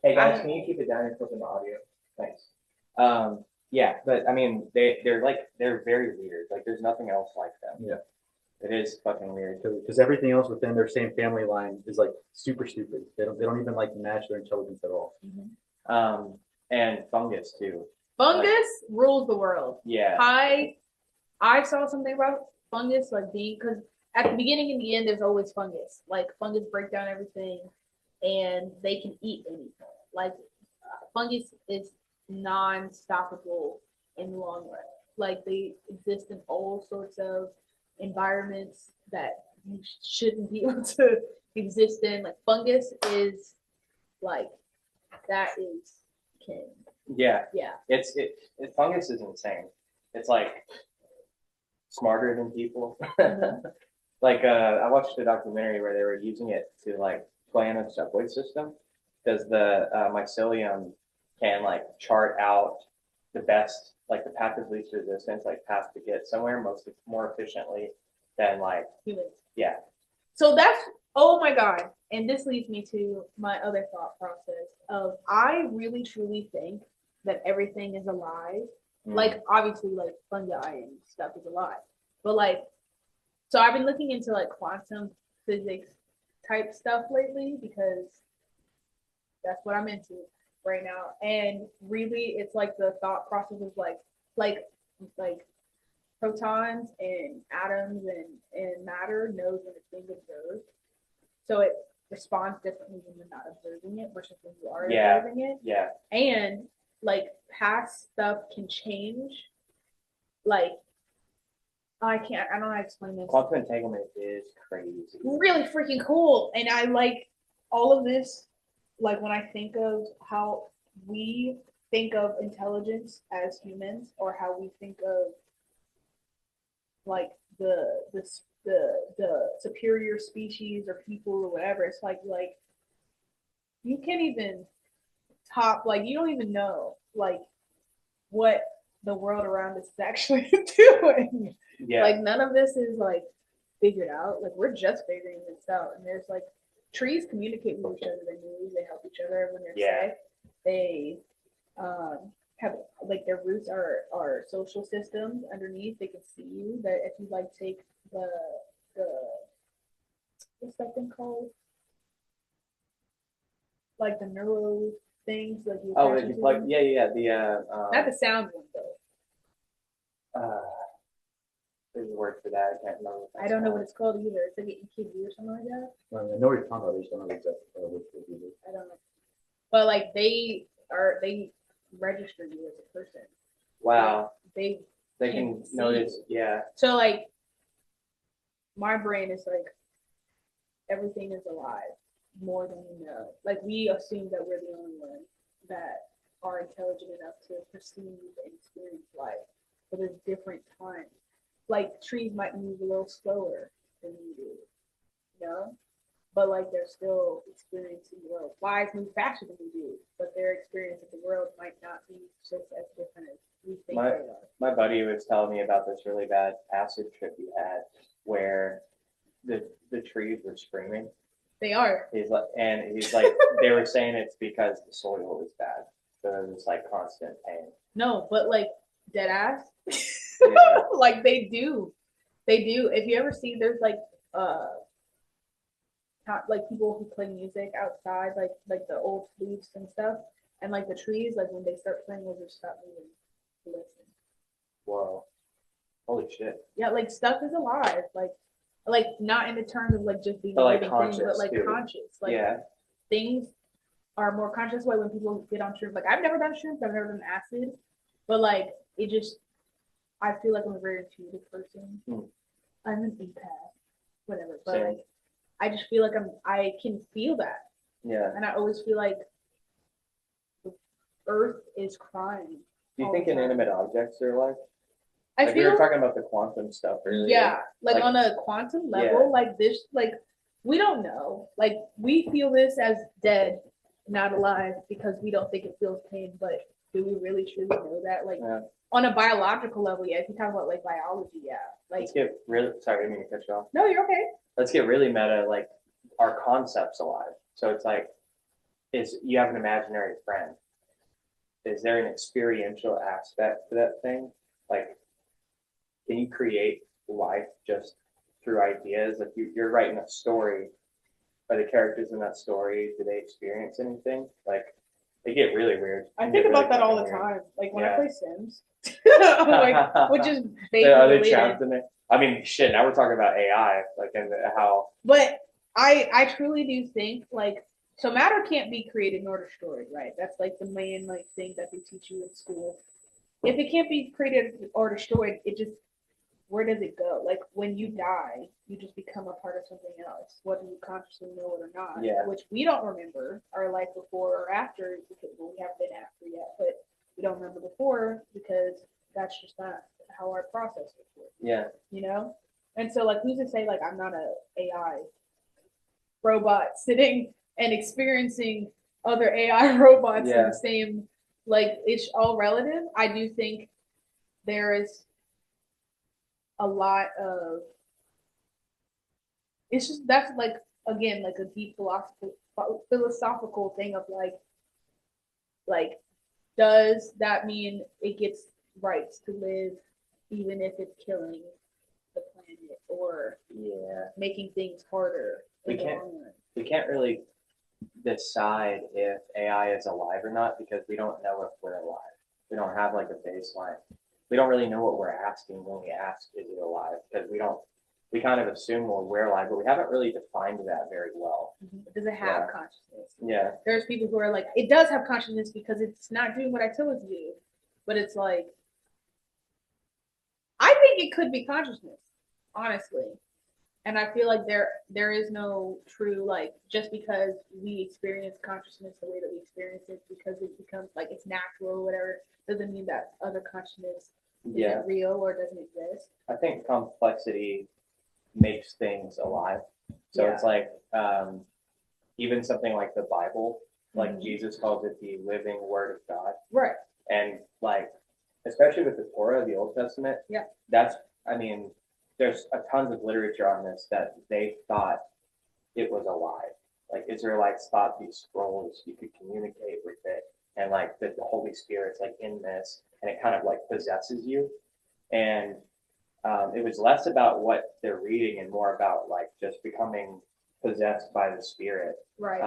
Speaker 1: Hey guys, can you keep it down and click in the audio? Thanks. Yeah, but I mean, they're very weird. Like, there's nothing else like them.
Speaker 5: Yeah.
Speaker 1: It is fucking weird.
Speaker 5: Because everything else within their same family line is like super stupid. They don't even like match their intelligence at all.
Speaker 1: And fungus too.
Speaker 2: Fungus rules the world.
Speaker 1: Yeah.
Speaker 2: I saw something about fungus like being, because at the beginning and the end there's always fungus. Like fungus break down everything, and they can eat anything. Like fungus is non-stoppable in the long run. Like they exist in all sorts of environments that you shouldn't be able to exist in. Like fungus is like, that is king.
Speaker 1: Yeah.
Speaker 2: Yeah.
Speaker 1: Fungus is insane. It's like smarter than people. Like I watched a documentary where they were using it to like plan a subway system, because the mycelium can like chart out the best, like the path of least resistance, like path to get somewhere more efficiently than like
Speaker 2: Humans.
Speaker 1: Yeah.
Speaker 2: So that's, oh my God. And this leads me to my other thought process of, I really truly think that everything is alive. Like obviously like fungi and stuff is alive. But like, so I've been looking into like quantum physics type stuff lately, because that's what I'm into right now. And really it's like the thought process is like protons and atoms and matter knows when it's being observed. So it responds differently when you're not observing it versus when you are observing it.
Speaker 1: Yeah.
Speaker 2: And like past stuff can change. Like I don't know how to explain this.
Speaker 1: Quantum entanglement is crazy.
Speaker 2: Really freaking cool. And I like all of this, like when I think of how we think of intelligence as humans, or how we think of like the superior species or people or whatever. It's like you can't even you don't even know like what the world around us is actually doing.
Speaker 1: Yeah.
Speaker 2: Like none of this is like figured out. Like we're just figuring this out. And there's like trees communicate with each other. They move, they help each other when they're sick. They have like their roots are social systems underneath. They can see you. That if you like take the what's that thing called? Like the neuro things, like you not the sound one though.
Speaker 1: There's a word for that. I can't remember.
Speaker 2: I don't know what it's called either. It's like EKG or something like that.
Speaker 5: Well, I know what you're talking about. I just don't know exactly what it is.
Speaker 2: I don't know. But like they register you as a person.
Speaker 1: Wow.
Speaker 2: Like,
Speaker 1: they can notice. Yeah.
Speaker 2: So like my brain is like everything is alive more than we know. Like we assume that we're the only ones that are intelligent enough to perceive and experience life. But there's different times. Like trees might move a little slower than we do, you know? But like they're still experiencing the world. Flies move faster than we do, but their experience of the world might not be just as different as we think they are.
Speaker 1: My buddy was telling me about this really bad acid trip he had where the trees were screaming.
Speaker 2: They are.
Speaker 1: He's like they were saying it's because the soil was bad. So it was like constant pain.
Speaker 2: No, but like dead ass.
Speaker 1: Yeah.
Speaker 2: Like they do. If you ever see, there's like people who play music outside, like the old flutes and stuff, and like the trees, like when they start playing, will just stop moving to listen.
Speaker 1: Whoa. Holy shit.
Speaker 2: Yeah, like stuff is alive, like not in the terms of like just being
Speaker 1: But, like,
Speaker 2: living things, but like
Speaker 1: conscious, too.
Speaker 2: conscious. Like
Speaker 1: Yeah.
Speaker 2: things are more conscious. Like when people get on shrooms, like I've never done shrooms, I've never done acid, but like it just I feel like I'm a very intuitive person.
Speaker 1: Hmm.
Speaker 2: I'm an empath, whatever. But
Speaker 1: Same.
Speaker 2: like, I just feel like I can feel that,
Speaker 1: Yeah.
Speaker 2: and I always feel like the Earth is crying.
Speaker 1: Do you
Speaker 2: all
Speaker 1: think
Speaker 2: the time.
Speaker 1: inanimate objects are alive?
Speaker 2: I
Speaker 1: Like we were
Speaker 2: feel
Speaker 1: talking about the quantum stuff earlier.
Speaker 2: yeah, like
Speaker 1: Like-
Speaker 2: on a quantum level,
Speaker 1: Yeah.
Speaker 2: like this, like we don't know. Like we feel this as dead, not alive, because we don't think it feels pain. But do we really truly know that? Like
Speaker 1: Yeah.
Speaker 2: on a biological level, yeah. If you talk about like biology, yeah. Like
Speaker 1: Let's get really, sorry, I didn't mean to cut you off.
Speaker 2: no, you're okay.
Speaker 1: Let's get really meta, like our concepts alive. So it's like, you have an imaginary friend. Is there an experiential aspect to that thing? Like, can you create life just through ideas? Like you're writing a story, are the characters in that story, do they experience anything? Like, they get really weird.
Speaker 2: I
Speaker 1: They
Speaker 2: think
Speaker 1: get
Speaker 2: about
Speaker 1: really
Speaker 2: that all the
Speaker 1: fucking weird.
Speaker 2: time. Like when
Speaker 1: Yeah.
Speaker 2: I play Sims, like which is vaguely
Speaker 1: Are they
Speaker 2: related.
Speaker 1: trapped in it? I mean, shit. Now we're talking about AI, like, and how.
Speaker 2: But I truly do think like so matter can't be created nor destroyed, right? That's like the main like thing that they teach you in school. If it can't be created or destroyed, it just where does it go? Like when you die, you just become a part of something else, whether you consciously know it or not.
Speaker 1: Yeah.
Speaker 2: Which we don't remember our life before or after because well, we haven't been after yet, but we don't remember before because that's just not how our process works.
Speaker 1: Yeah.
Speaker 2: You know? And so like who's to say like I'm not a AI robot sitting and experiencing other AI robots in
Speaker 1: Yeah.
Speaker 2: the same like it's all relative. I do think there is a lot of it's just that's like again like a deep philosophical thing of like does that mean it gets rights to live even if it's killing the planet or
Speaker 1: Yeah.
Speaker 2: making things harder
Speaker 1: We
Speaker 2: in the
Speaker 1: can't-
Speaker 2: long run?
Speaker 1: We can't really decide if AI is alive or not because we don't know if we're alive. We don't have like a baseline. We don't really know what we're asking when we ask, is it alive? Because we kind of assume we're alive, but we haven't really defined that very well.
Speaker 2: Does it have
Speaker 1: Yeah.
Speaker 2: consciousness?
Speaker 1: Yeah.
Speaker 2: There's people who are like, it does have consciousness because it's not doing what I tell it to do. But it's like, I think it could be consciousness, honestly. And I feel like there is no true like just because we experience consciousness the way that we experience it because it becomes like it's natural or whatever doesn't mean that other consciousness
Speaker 1: Yeah.
Speaker 2: isn't real or doesn't exist.
Speaker 1: I think complexity makes things alive. So it's like even something like the Bible, like
Speaker 2: Mhm.
Speaker 1: Jesus calls it the living word of God.
Speaker 2: Right.
Speaker 1: And like, especially with the Torah, the Old Testament,
Speaker 2: Yeah.
Speaker 1: that's, I mean, there's a tons of literature on this that they thought it was alive. Like Israelites thought these scrolls, you could communicate with it, and like the Holy Spirit's like in this, and it kind of like possesses you. And it was less about what they're reading and more about like just becoming possessed by the Spirit.
Speaker 2: Right.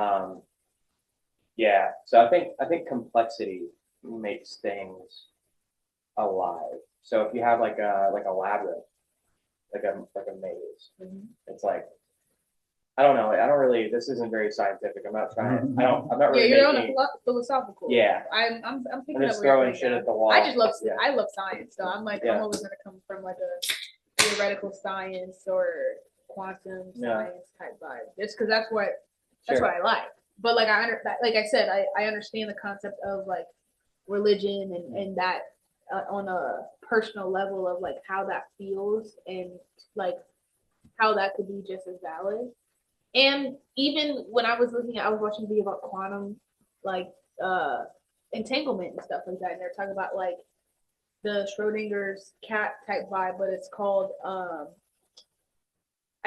Speaker 1: Yeah. So I think complexity makes things alive. So if you have like a labyrinth, like a maze,
Speaker 2: Mhm.
Speaker 1: it's like I don't know. I don't really. This isn't very scientific. I'm not trying. I'm not
Speaker 2: Yeah,
Speaker 1: really
Speaker 2: you're on
Speaker 1: making.
Speaker 2: a philosophical.
Speaker 1: Yeah.
Speaker 2: I'm picking
Speaker 1: I'm
Speaker 2: up
Speaker 1: just
Speaker 2: where you're
Speaker 1: throwing
Speaker 2: going
Speaker 1: shit
Speaker 2: down.
Speaker 1: at the wall.
Speaker 2: I just love
Speaker 1: Yeah.
Speaker 2: I love science, so I'm like I'm
Speaker 1: Yeah.
Speaker 2: always gonna come from like a theoretical science or quantum
Speaker 1: Yeah.
Speaker 2: science type vibe. Just because that's what
Speaker 1: Sure.
Speaker 2: I like. But like like I said, I understand the concept of like religion and that on a personal level of like how that feels and like how that could be just as valid. And even when I was watching a video about quantum like entanglement and stuff like that, and they're talking about like the Schrodinger's cat type vibe, but it's called I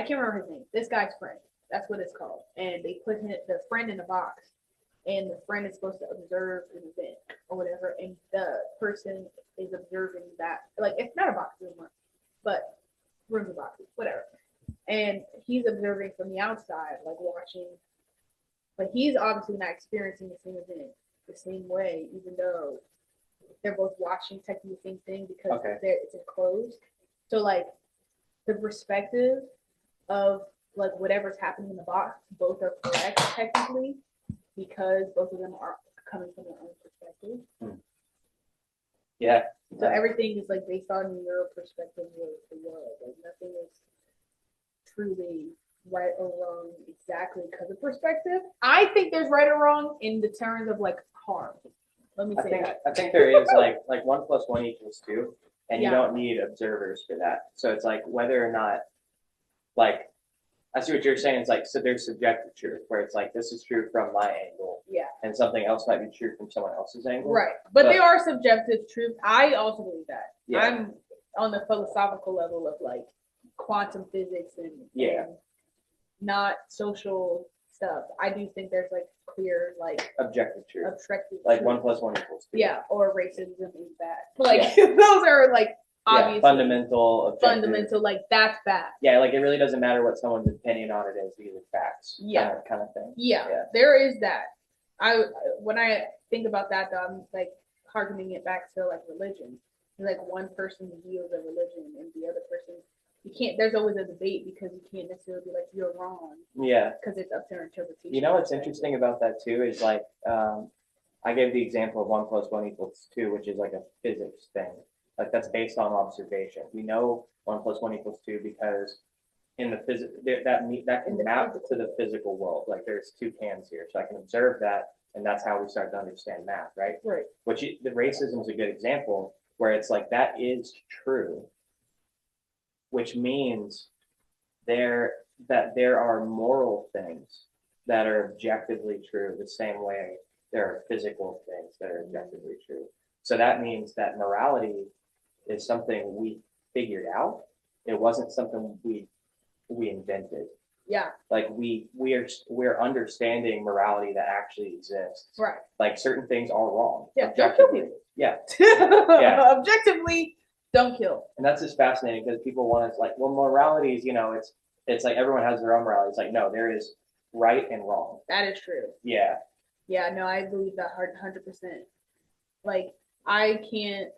Speaker 2: can't remember his name. This guy's friend. That's what it's called. And they put the friend in a box, and the friend is supposed to observe an event or whatever, and the person is observing that. Like it's not a box anymore, but rooms of boxes, whatever. And he's observing from the outside, like watching, but he's obviously not experiencing the same event the same way, even though they're both watching technically the same thing because
Speaker 1: Okay.
Speaker 2: it's enclosed. So like the perspective of like whatever's happening in the box, both are correct technically because both of them are coming from their own perspective.
Speaker 1: Yeah.
Speaker 2: So everything is like based on your perspective of the world. Like nothing is truly right or wrong exactly because of perspective. I think there's right or wrong in the terms of like harm. Let me say that.
Speaker 1: I think there is like 1 + 1 = 2, and you
Speaker 2: Yeah.
Speaker 1: don't need observers for that. So it's like whether or not, like, I see what you're saying. It's like, so there's subjective truth where it's like this is true from my angle,
Speaker 2: Yeah.
Speaker 1: and something else might be true from someone else's angle.
Speaker 2: Right. But
Speaker 1: But-
Speaker 2: they are subjective truth. I also believe that.
Speaker 1: Yeah.
Speaker 2: I'm on the philosophical level of like quantum physics and not social stuff. I do think there's like clear like
Speaker 1: Objective truth.
Speaker 2: objective
Speaker 1: Like
Speaker 2: truth.
Speaker 1: 1 + 1 = 2.
Speaker 2: Yeah, or racism is bad. Like those are like obviously
Speaker 1: fundamental, objective.
Speaker 2: fundamental, like that's bad.
Speaker 1: Yeah, like it really doesn't matter what someone's opinion on it is. These are facts.
Speaker 2: Yeah.
Speaker 1: Kind of thing.
Speaker 2: Yeah,
Speaker 1: Yeah.
Speaker 2: there is that. When I think about that though, I'm like harkening it back to like religion. Like one person's view of a religion and the other person, you can't. There's always a debate because you can't necessarily be like you're wrong.
Speaker 1: Yeah.
Speaker 2: Because it's up to your interpretation.
Speaker 1: You know what's interesting about that too is like I gave the example of 1 + 1 = 2, which is like a physics thing. Like that's based on observation. We know 1 + 1 = 2 because in the that can map to the physical world. Like there's 2 cans here, so I can observe that, and that's how we start to understand math, right?
Speaker 2: Right.
Speaker 1: The racism is a good example where it's like that is true, which means that there are moral things that are objectively true the same way there are physical things that are objectively true. So that means that morality is something we figured out. It wasn't something we invented.
Speaker 2: Yeah.
Speaker 1: Like we're understanding morality that actually exists.
Speaker 2: Right.
Speaker 1: Like certain things are wrong.
Speaker 2: Yeah. Don't kill
Speaker 1: Objectively.
Speaker 2: people.
Speaker 1: Yeah.
Speaker 2: Yeah. Objectively, don't kill.
Speaker 1: And that's just fascinating because people want to like, well, morality is, it's like everyone has their own morality. It's like, no, there is right and wrong.
Speaker 2: That is true.
Speaker 1: Yeah.
Speaker 2: Yeah. No, I believe that 100%. Like I can't.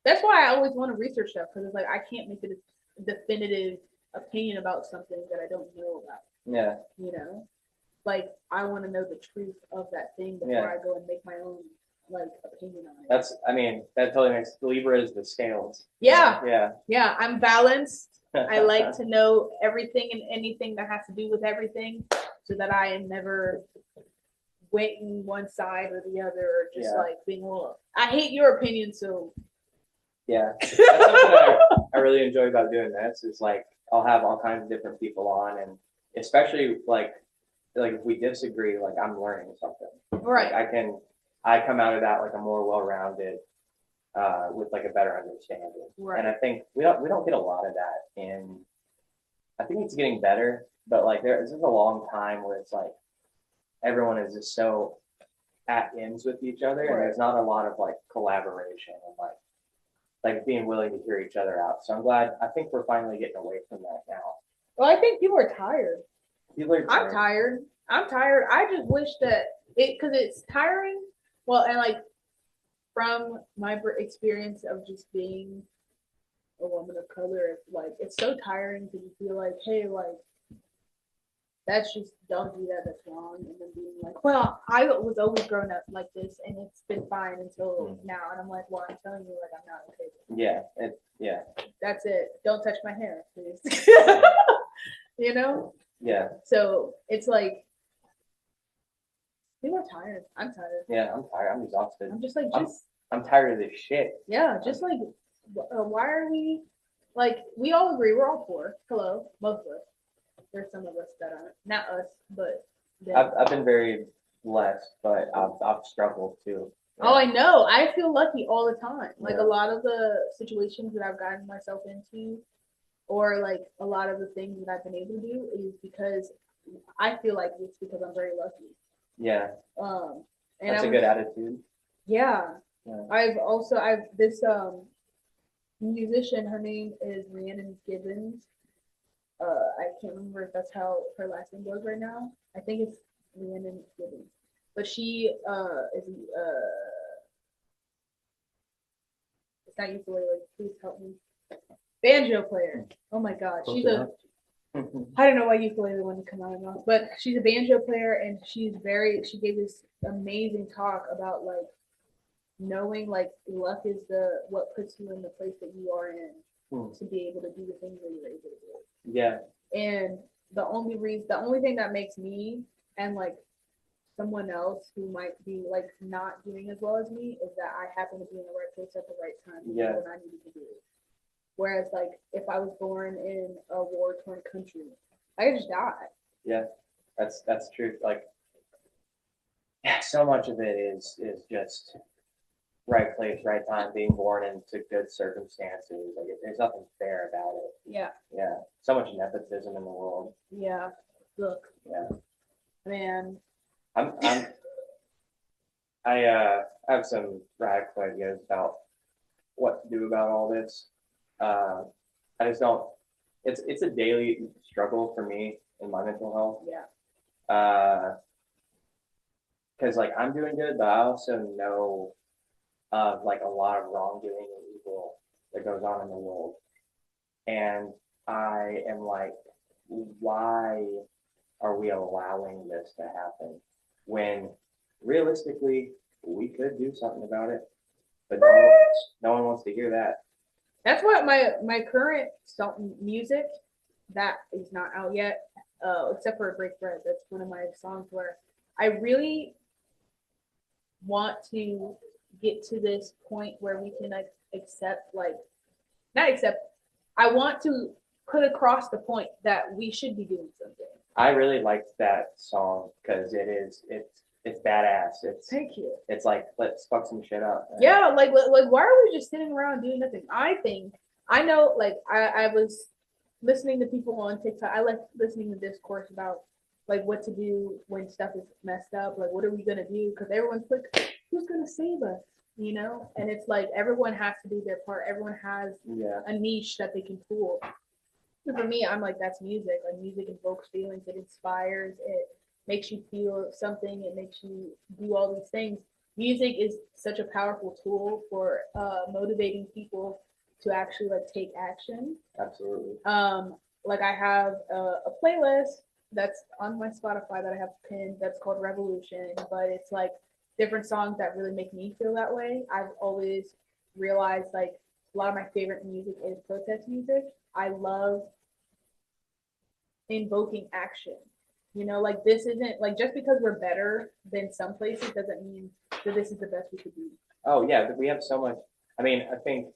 Speaker 2: That's why I always want to research stuff because it's like I can't make a definitive opinion about something that I don't know about.
Speaker 1: Yeah.
Speaker 2: Like I want to know the truth of that thing before I go and make my own like opinion on it.
Speaker 1: That totally makes Libra is the scales.
Speaker 2: Yeah.
Speaker 1: Yeah.
Speaker 2: Yeah. I'm balanced. I like to know everything and anything that has to do with everything so that I am never weighting one side or the other or just like being, well, I hate your opinion, so
Speaker 1: yeah. That's something I really enjoy about doing this is like I'll have all kinds of different people on, and especially like if we disagree, like I'm learning something.
Speaker 2: right.
Speaker 1: Like I come out of that like a more well-rounded with like a better understanding.
Speaker 2: Right.
Speaker 1: And I think we don't get a lot of that I think it's getting better, but like there's a long time where it's like everyone is just so at ends with each other and there's not a lot of like collaboration and like being willing to hear each other out. So I think we're finally getting away from that now.
Speaker 2: Well, I think people are tired.
Speaker 1: People are tired.
Speaker 2: I'm tired. I just wish that because it's tiring. Well, and like from my experience of just being a woman of color, like it's so tiring to feel like, hey, like that's just don't do that, that's wrong, and then being like, well, I was always growing up like this, and it's been fine until now, and I'm like, well, I'm telling you, like I'm not okay.
Speaker 1: Yeah.
Speaker 2: That's it. Don't touch my hair, please.
Speaker 1: Yeah.
Speaker 2: So it's like people are tired. I'm tired.
Speaker 1: Yeah, I'm tired. I'm exhausted.
Speaker 2: I'm just like
Speaker 1: I'm tired of this shit.
Speaker 2: yeah, just like why are we like we all agree we're all poor. Hello, most of us. There's some of us that aren't, not us, but
Speaker 1: I've been very blessed, but I've struggled too. Yeah.
Speaker 2: Oh, I know. I feel lucky all the time. Like
Speaker 1: Yeah.
Speaker 2: a lot of the situations that I've gotten myself into, or like a lot of the things that I've been able to do is because I feel like it's because I'm very lucky.
Speaker 1: Yeah.
Speaker 2: And
Speaker 1: That's a good attitude.
Speaker 2: Yeah.
Speaker 1: Yeah.
Speaker 2: I've this musician, her name is Rhiannon Gibbons. I can't remember if that's how her last name goes right now. I think it's Rhiannon Gibbons. But she is it's not ukulele, please help me. Banjo player. Oh my god. She's a I don't know why ukulele wanted to come out of my mouth, but she's a banjo player and she gave this amazing talk about like knowing like luck is what puts you in the place that you are in to be able to do the things that you're able to do.
Speaker 1: Yeah.
Speaker 2: And the only thing that makes me and like someone else who might be like not doing as well as me is that I happen to be in the right place at the right time to do what I needed to do. Whereas like if I was born in a war-torn country, I could just die.
Speaker 1: Yeah, that's true. Like, yeah, so much of it is just right place, right time, being born into good circumstances. Like, there's nothing fair about it.
Speaker 2: Yeah.
Speaker 1: Yeah, so much nepotism in the world.
Speaker 2: Yeah. Look.
Speaker 1: Yeah.
Speaker 2: Man.
Speaker 1: I have some radical ideas about what to do about all this. I just don't. It's a daily struggle for me in my mental health.
Speaker 2: Yeah.
Speaker 1: Because like I'm doing good, but I also know of like a lot of wrongdoing and evil that goes on in the world, and I am like, why are we allowing this to happen when realistically we could do something about it, but no one wants to hear that.
Speaker 2: That's what my current song music that is not out yet, except for Break Bread. That's one of my songs where I really want to get to this point where we can like accept, like not accept. I want to put across the point that we should be doing something.
Speaker 1: I really liked that song because it's badass.
Speaker 2: Thank you.
Speaker 1: It's like, let's fuck some shit up.
Speaker 2: Yeah, like why are we just sitting around doing nothing? I know, like I was listening to people on TikTok. I like listening to discourse about like what to do when stuff is messed up. Like, what are we gonna do? Because everyone's like, who's gonna save us? You know? And it's like everyone has to do their part. Everyone has a niche that they can pull. And for me, I'm like, that's music. Like, music invokes feelings. It inspires. It makes you feel something. It makes you do all these things. Music is such a powerful tool for motivating people to actually like take action.
Speaker 1: Absolutely.
Speaker 2: Like I have a playlist that's on my Spotify that I have pinned that's called Revolution, but it's like different songs that really make me feel that way. I've always realized like a lot of my favorite music is protest music. I love invoking action. You know, like this isn't like just because we're better than some places doesn't mean that this is the best we could be.
Speaker 1: Oh yeah, but we have so much. I mean, I think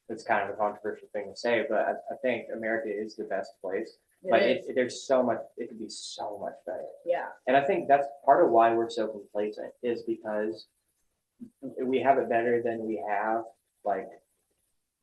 Speaker 1: it's kind of a controversial thing to say, but I think America is the best place. But there's so much. It could be so much better.
Speaker 2: Yeah.
Speaker 1: And I think that's part of why we're so complacent is because we have it better than we have. Like,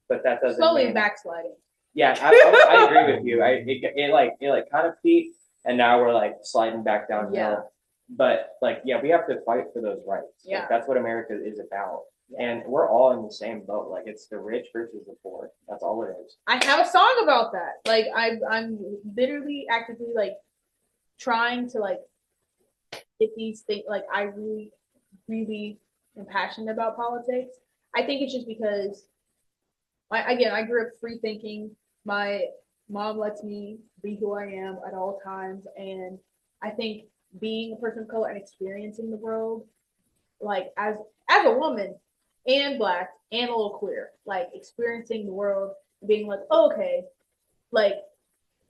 Speaker 1: but that doesn't
Speaker 2: slowly
Speaker 1: mean,
Speaker 2: backsliding.
Speaker 1: Yeah, I agree with you. It kind of peaked, and now we're like sliding back downhill.
Speaker 2: Yeah.
Speaker 1: But like, yeah, we have to fight for those rights.
Speaker 2: Yeah.
Speaker 1: Like, that's what America is about. Yeah. And we're all in the same boat. Like, it's the rich versus the poor. That's all it is.
Speaker 2: I have a song about that. Like, I'm literally actively like trying to like get these things. Like, I really, really am passionate about politics. I think it's just because I grew up free thinking. My mom lets me be who I am at all times. And I think being a person of color and experiencing the world, like as a woman and Black and a little queer, like experiencing the world, being like, oh, okay, like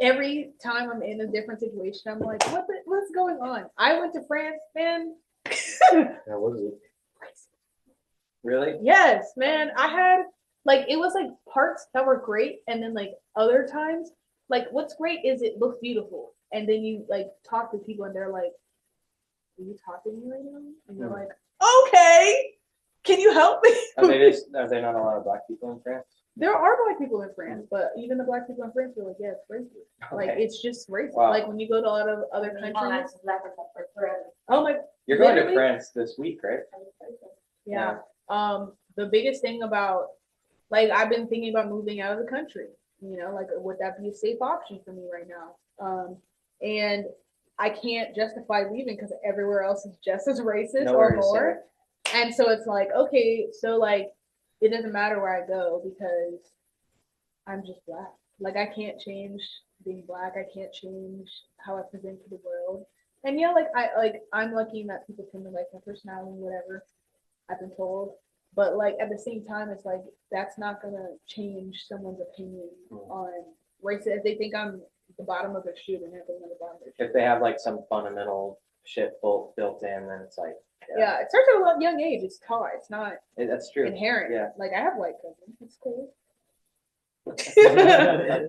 Speaker 2: every time I'm in a different situation, I'm like, what's going on? I went to France, man.
Speaker 5: Yeah, what is it?
Speaker 1: Really?
Speaker 2: Yes, man. I had like it was like parts that were great, and then like other times, like what's great is it looks beautiful, and then you like talk to people and they're like, "Are you talking to me right now?" And you're like, "Okay, can you help me?"
Speaker 1: Are there not a lot of Black people in France?
Speaker 2: There are Black people in France, but even the Black people in France are like, "Yeah, it's racist."
Speaker 1: Okay.
Speaker 2: Like it's just racist.
Speaker 1: Wow.
Speaker 2: Like when you go to a lot of other countries. Oh my!
Speaker 1: You're going to
Speaker 2: literally?
Speaker 1: France this week, right?
Speaker 2: Yeah. The biggest thing about like I've been thinking about moving out of the country, you know, like would that be a safe option for me right now? And I can't justify leaving because everywhere else is just as racist or more. And so it's like, okay, so like it doesn't matter where I go because I'm just Black. Like I can't change being Black. I can't change how I present to the world. And yeah, I'm lucky in that people can like my personality, whatever. I've been told. But like at the same time, it's like that's not gonna change someone's opinion on race. If they think I'm the bottom of their shoe, then they're thinking I'm the bottom of their shoe.
Speaker 1: If they have like some fundamental shit built in, then it's like,
Speaker 2: Yeah, it starts at a young age. It's taught. It's not
Speaker 1: that's true.
Speaker 2: inherent.
Speaker 1: Yeah.
Speaker 2: Like I have white cousins. It's cool.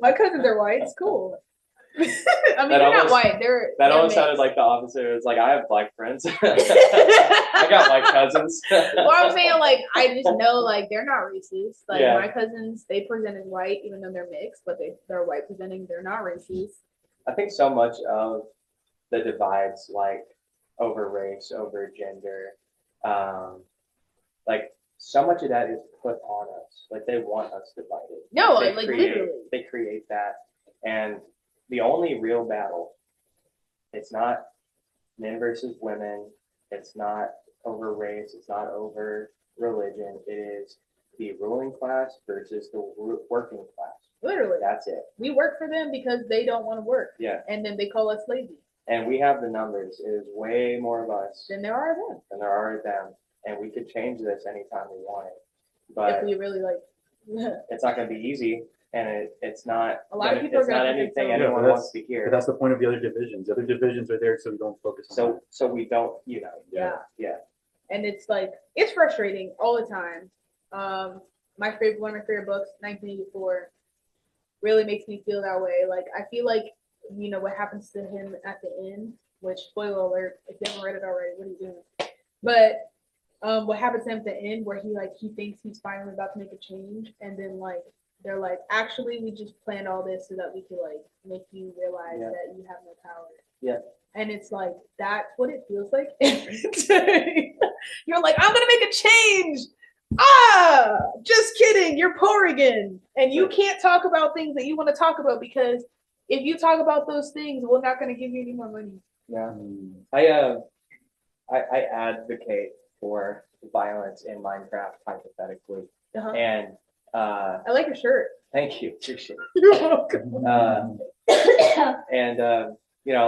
Speaker 2: My cousins are white. It's cool. I mean,
Speaker 1: That
Speaker 2: they're not
Speaker 1: almost-
Speaker 2: white.
Speaker 1: That almost sounded like the opposite. It was like, I have black friends. I got white cousins.
Speaker 2: Well, I'm saying like I just know like they're not racist. Like
Speaker 1: Yeah.
Speaker 2: my cousins, they presented white even though they're mixed, but they're white presenting. They're not racist.
Speaker 1: I think so much of the divides, like over race, over gender, like so much of that is put on us. Like they want us divided.
Speaker 2: No,
Speaker 1: They
Speaker 2: like
Speaker 1: create-
Speaker 2: literally.
Speaker 1: They create that, and the only real battle, it's not men versus women. It's not over race. It's not over religion. It is the ruling class versus the working class.
Speaker 2: Literally.
Speaker 1: That's it.
Speaker 2: We work for them because they don't want to work.
Speaker 1: Yeah.
Speaker 2: And then they call us lazy.
Speaker 1: And we have the numbers. It is way more of us
Speaker 2: Then there are them.
Speaker 1: than there are of them. And we could change this anytime we want it.
Speaker 2: If
Speaker 1: But
Speaker 2: we really like
Speaker 1: it's not going to be easy. And it's not,
Speaker 2: A lot of people
Speaker 1: it's
Speaker 2: are gonna
Speaker 1: not
Speaker 2: think
Speaker 1: anything
Speaker 2: so.
Speaker 5: Yeah,
Speaker 1: anyone
Speaker 5: but
Speaker 1: wants to
Speaker 5: But
Speaker 1: hear.
Speaker 5: that's the point of the other divisions. The other divisions are there so we don't focus on that.
Speaker 1: So we don't, you know.
Speaker 2: yeah.
Speaker 1: Yeah.
Speaker 2: And it's like it's frustrating all the time. One of my favorite books, 1984, really makes me feel that way. Like I feel like what happens to him at the end, which spoiler alert, if you haven't read it already, what are you doing? But what happens to him at the end where he thinks he's finally about to make a change, and then like they're like, actually we just planned all this so that we could like make you realize that you have no power.
Speaker 1: Yeah.
Speaker 2: And it's like that's what it feels like every day. You're like, I'm gonna make a change. Just kidding. You're poor again. And you can't talk about things that you want to talk about because if you talk about those things, we're not gonna give you any more money.
Speaker 1: Yeah.
Speaker 5: Mm.
Speaker 1: I advocate for violence in Minecraft hypothetically.
Speaker 2: Uh-huh.
Speaker 1: And
Speaker 2: I like your shirt.
Speaker 1: thank you. Appreciate
Speaker 2: You're welcome.
Speaker 1: it. And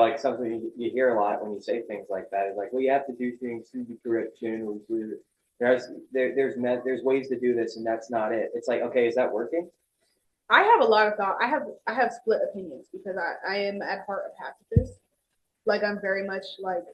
Speaker 1: like something you hear a lot when you say things like that is like, well, you have to do things through the correct channels. There's ways to do this, and that's not it. It's like, okay, is that working?
Speaker 2: I have a lot of thought. I have split opinions because I am at heart a pacifist. Like I'm very much like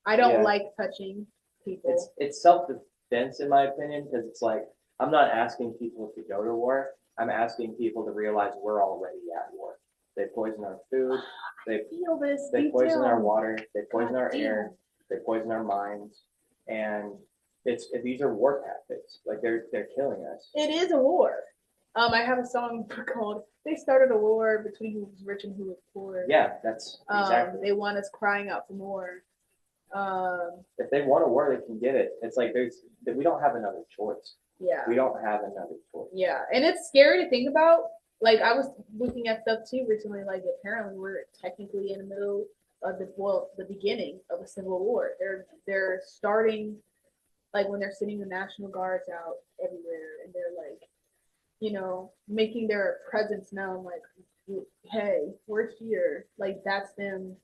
Speaker 2: I don't like touching people.
Speaker 1: It's self-defense in my opinion, because it's like I'm not asking people to go to war. I'm asking people to realize we're already at war. They poison our food. They
Speaker 2: feel this.
Speaker 1: They poison
Speaker 2: detail.
Speaker 1: our water. They poison
Speaker 2: God
Speaker 1: our
Speaker 2: damn.
Speaker 1: air. They poison our minds. And these are war tactics. Like they're killing us.
Speaker 2: It is a war. I have a song called "They Started a War Between Who Was Rich and Who Was Poor."
Speaker 1: Yeah, that's exactly.
Speaker 2: They want us crying out for more.
Speaker 1: If they want a war, they can get it. It's like we don't have another choice.
Speaker 2: Yeah.
Speaker 1: We don't have another choice.
Speaker 2: Yeah, and it's scary to think about. Like I was looking at stuff too recently. Like apparently we're technically in the middle of the beginning of a civil war. They're starting, like when they're sending the National Guards out everywhere, and they're like, making their presence known. Like, hey, we're here. Like that's them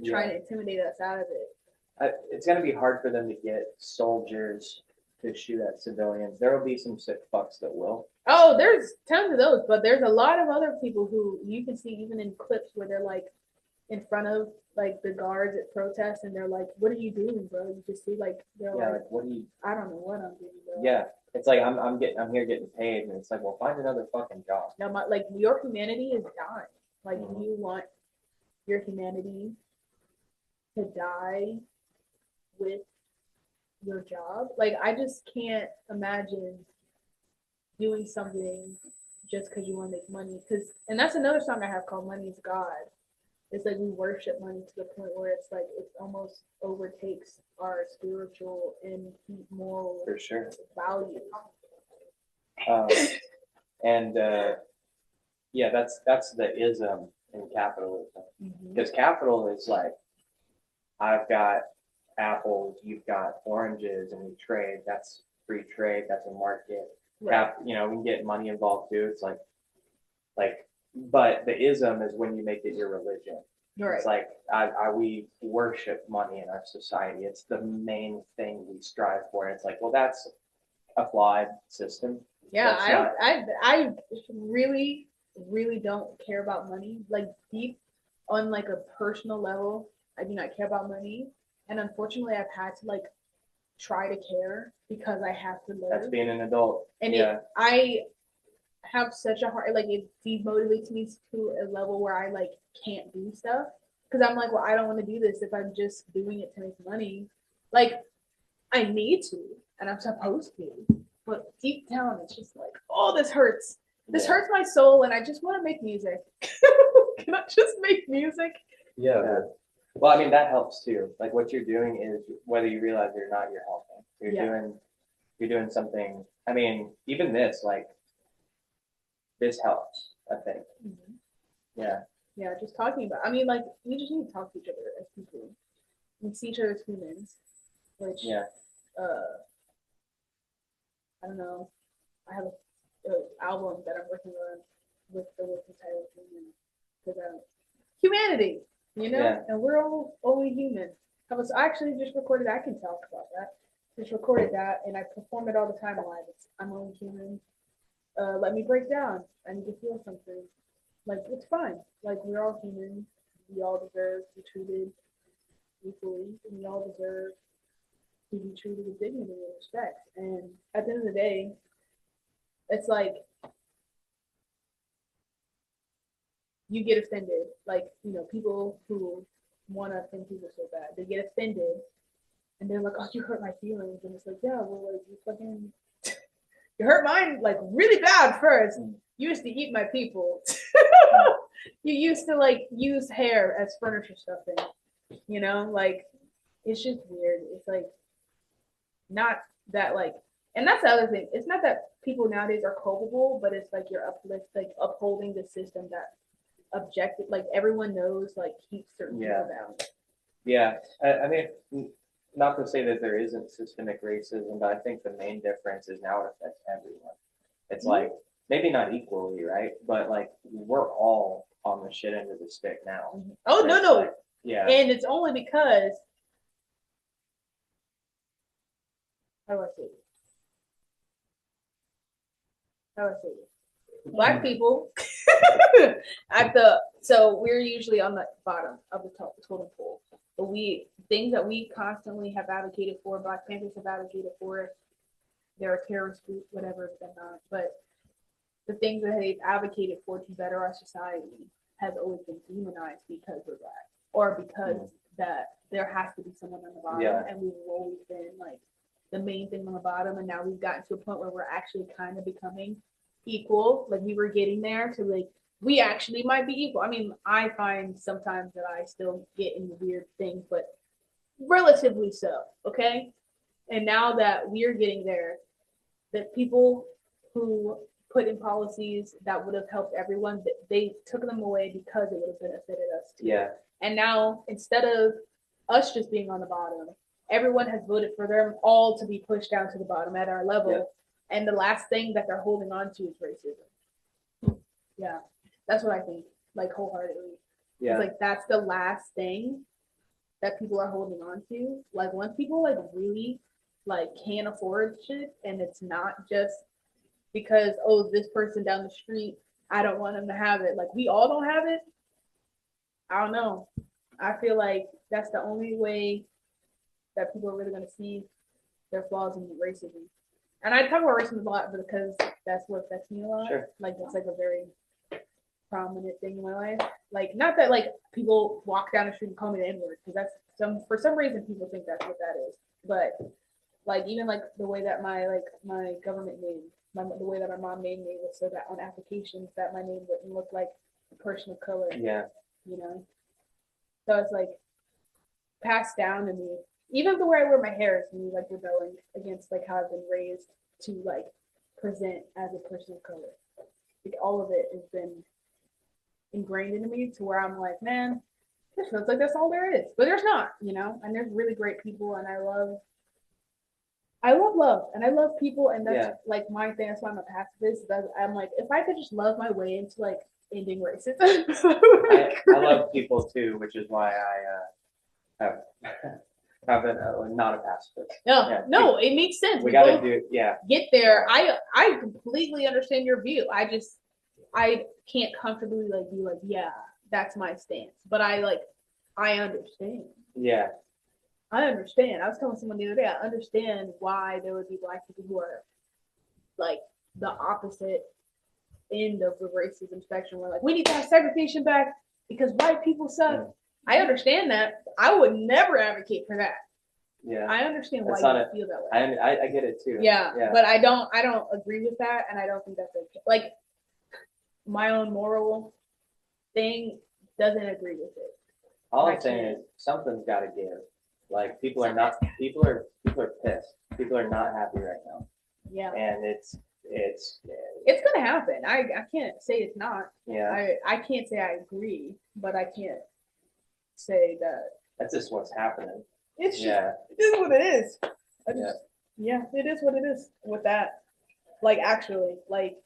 Speaker 2: trying to intimidate us out of it.
Speaker 1: It's gonna be hard for them to get soldiers to shoot at civilians. There will be some sick fucks that will.
Speaker 2: Oh, there's tons of those, but there's a lot of other people who you can see even in clips where they're like in front of like the guards at protests, and they're like, "What are you doing, bro?" You just see like they're like,
Speaker 1: what do you?
Speaker 2: "I don't know what I'm doing, bro."
Speaker 1: Yeah, it's like I'm here getting paid, and it's like, well, find another fucking job.
Speaker 2: Now, your humanity is dying. Like,
Speaker 1: Mhm.
Speaker 2: you want your humanity to die with your job? Like, I just can't imagine doing something just because you want to make money. And that's another song I have called "Money is God." It's like we worship money to the point where it's like it almost overtakes our spiritual and moral
Speaker 1: For sure.
Speaker 2: value.
Speaker 1: That's the ism in capitalism.
Speaker 2: Mhm.
Speaker 1: Because capital is like, I've got apples, you've got oranges, and we trade. That's free trade. That's a market.
Speaker 2: Right.
Speaker 1: We can get money involved too. It's like, but the ism is when you make it your religion.
Speaker 2: Right.
Speaker 1: It's like we worship money in our society. It's the main thing we strive for. It's like, well, that's a flawed system.
Speaker 2: Yeah,
Speaker 1: That's
Speaker 2: I really, really don't care about money. Like deep on like a personal level, I do not care about money. And unfortunately I've had to like try to care because I have to
Speaker 1: That's
Speaker 2: live.
Speaker 1: being an adult.
Speaker 2: And
Speaker 1: Yeah.
Speaker 2: I have such a hard, like it demotivates me to a level where I like can't do stuff. Cause I'm like, well, I don't want to do this if I'm just doing it to make money. Like I need to, and I'm supposed to, but deep down, it's just like, oh, this hurts. This
Speaker 1: Yeah.
Speaker 2: hurts my soul, and I just want to make music. Can I just make music?
Speaker 5: Yeah.
Speaker 1: Yeah. Well, I mean, that helps too. Like what you're doing is, whether you realize it or not, you're helping. You're doing something. I mean, even this, like, this helps, I think. Yeah.
Speaker 2: Yeah, just talking about. I mean, like, we just need to talk to each other as people and see each other as humans. Which,
Speaker 1: Yeah.
Speaker 2: I don't know. I have a album that I'm working on with the title Human, because humanity, you know,
Speaker 1: Yeah.
Speaker 2: and we're all only human. I actually just recorded. I can talk about that. Just recorded that, and I perform it all the time live. I'm only human. Let me break down. I need to feel something. Like it's fine. Like we're all human. We all deserve to be treated equally, and we all deserve to be treated with dignity and respect. And at the end of the day, it's like you get offended. Like, you know, people who want to offend people so bad, they get offended and they're like, oh, you hurt my feelings. And it's like, yeah, well, like, you fucking, you hurt mine like really bad first. You used to eat my people. You used to like use hair as furniture stuffing, you know, like it's just weird. It's like not that like, and that's the other thing. It's not that people nowadays are culpable, but it's like you're upholding the system that objective, like everyone knows, like keeps certain people down.
Speaker 1: Yeah. I mean, not to say that there isn't systemic racism, but I think the main difference is now it affects everyone. It's like maybe not equally, right? But like we're all on the shit end of the stick now.
Speaker 2: Oh no.
Speaker 1: Like, yeah.
Speaker 2: And it's only because how do I say this? Black people so we're usually on the bottom of the totem pole. But things that we constantly have advocated for, Black Panthers have advocated for, they're a terrorist group, whatever they're not. But the things that they've advocated for to better our society has always been demonized because we're Black, or because that there has to be someone on the bottom, and we've always been like the main thing on the bottom, and now we've gotten to a point where we're actually kind of becoming equal. Like we were getting there to like we actually might be equal. I mean, I find sometimes that I still get in weird things, but relatively so. Okay. And now that we're getting there, that people who put in policies that would have helped everyone, they took them away because it would have benefited us too.
Speaker 1: Yeah.
Speaker 2: And now instead of us just being on the bottom, everyone has voted for them all to be pushed down to the bottom at our level. Yeah. And the last thing that they're holding on to is racism. Yeah. That's what I think, like wholeheartedly. Yeah. It's like that's the last thing that people are holding on to. Like once people like really like can't afford shit, and it's not just because this person down the street, I don't want them to have it. Like we all don't have it. I don't know. I feel like that's the only way that people are really gonna see their flaws in racism. And I talk about racism a lot because that's what affects me a lot. Sure. Like that's like a very prominent thing in my life. Like not that like people walk down the street and call me the N-word, because that's for some reason people think that's what that is. But like even like the way that my government name, the way that my mom named me was so that on applications that my name wouldn't look like a person of color. Yeah. You know? So it's like passed down to me. Even the way I wear my hair is me like rebelling against like how I've been raised to like present as a person of color. Like all of it has been ingrained into me to where I'm like, man, this feels like that's all there is. But there's not, you know, and there's really great people, and I love love, and I love people, and that's like my thing. That's why I'm a pacifist. I'm like, if I could just love my way into like ending racism.
Speaker 1: I love people too, which is why I have been not a pacifist.
Speaker 2: No,
Speaker 1: Yeah.
Speaker 2: no, it makes sense.
Speaker 1: We gotta
Speaker 2: both
Speaker 1: do, yeah.
Speaker 2: get there. I completely understand your view. I can't comfortably like be like, yeah, that's my stance. But I understand.
Speaker 1: Yeah.
Speaker 2: I understand. I was telling someone the other day, I understand why there would be Black people who are like the opposite end of the racism spectrum. We're like, we need to have segregation back because white people suck. I understand that. I would never advocate for that.
Speaker 1: Yeah.
Speaker 2: I understand why
Speaker 1: That's
Speaker 2: you
Speaker 1: not
Speaker 2: would feel that way.
Speaker 1: I get it too.
Speaker 2: Yeah,
Speaker 1: Yeah.
Speaker 2: but I don't agree with that, and I don't think that's okay. Like my own moral thing doesn't agree with it.
Speaker 1: All
Speaker 2: I
Speaker 1: I'm saying
Speaker 2: can't.
Speaker 1: is something's got to give. Like people are pissed. People are not happy right now,
Speaker 2: Yeah,
Speaker 1: and it's
Speaker 2: gonna happen. I can't say it's not.
Speaker 1: yeah.
Speaker 2: I can't say I agree, but I can't say that
Speaker 1: That's just what's happening.
Speaker 2: it's just
Speaker 1: Yeah.
Speaker 2: it is what it is.
Speaker 1: Yeah.
Speaker 2: Yeah, it is what it is with that. Like actually, like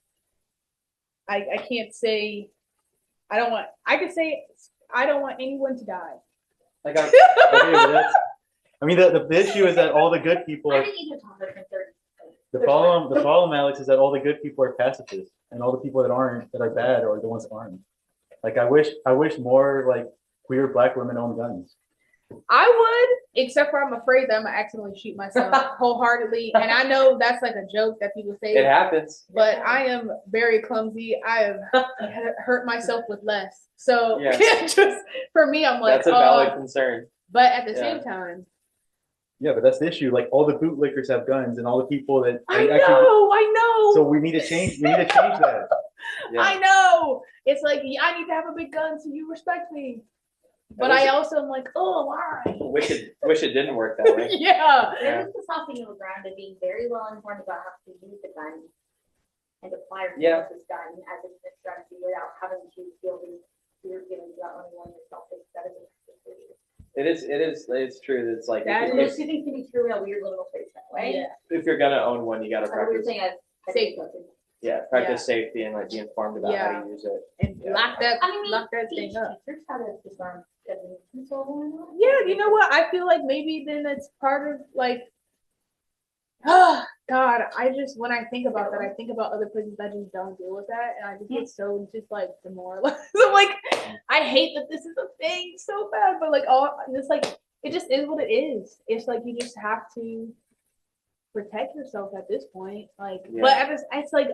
Speaker 2: I can't say I could say I don't want anyone to die.
Speaker 1: Like I,
Speaker 5: Okay, but I mean, the issue is that all the good people
Speaker 3: I
Speaker 5: are.
Speaker 3: think you can talk about
Speaker 5: The problem, Alex, is that all the good people are pacifists, and all the people that aren't, that are bad, are the ones that aren't. Like I wish more like queer Black women own guns.
Speaker 2: I would, except for I'm afraid that I'm gonna accidentally shoot myself wholeheartedly. And I know that's like a joke that people say,
Speaker 1: it happens.
Speaker 2: but I am very clumsy. I have hurt myself with less. So
Speaker 1: Yeah.
Speaker 2: just for me, I'm like,
Speaker 1: That's a valid concern.
Speaker 2: but at the
Speaker 1: Yeah.
Speaker 2: same time,
Speaker 5: Yeah, but that's the issue. Like all the bootlickers have guns, and all the people that
Speaker 2: I know.
Speaker 5: So we need to change. We need to change that.
Speaker 1: Yeah.
Speaker 2: I know. It's like I need to have a big gun so you respect me. But I also am like, oh, why?
Speaker 1: Wish it didn't work that way.
Speaker 2: Yeah.
Speaker 3: There is the softening of the ground of being very well informed about how to use the gun and apply
Speaker 1: Yeah.
Speaker 3: this gun as a defense strategy without having to feel the fear given to that only one yourself. That is
Speaker 1: It's true that it's like
Speaker 2: That
Speaker 3: And
Speaker 1: if,
Speaker 3: those two things can be true in a weird little space that way.
Speaker 2: Yeah.
Speaker 1: if you're gonna own one, you gotta
Speaker 3: Like we were
Speaker 1: practice.
Speaker 3: saying,
Speaker 2: Safe.
Speaker 1: Practice safety and like be informed about
Speaker 2: Yeah.
Speaker 1: how to use it.
Speaker 2: And
Speaker 1: Yeah.
Speaker 2: lock that
Speaker 3: teach
Speaker 2: thing up.
Speaker 3: teachers how to disarm evidence control.
Speaker 2: Yeah, you know what? I feel like maybe then it's part of like, oh God, when I think about that, I think about other places that just don't deal with that, and I just get so just like demoralized. I'm like, I hate that this is a thing so bad, but like it's like it just is what it is. It's like you just have to protect yourself at this point. Like,
Speaker 1: Yeah.
Speaker 2: but it's like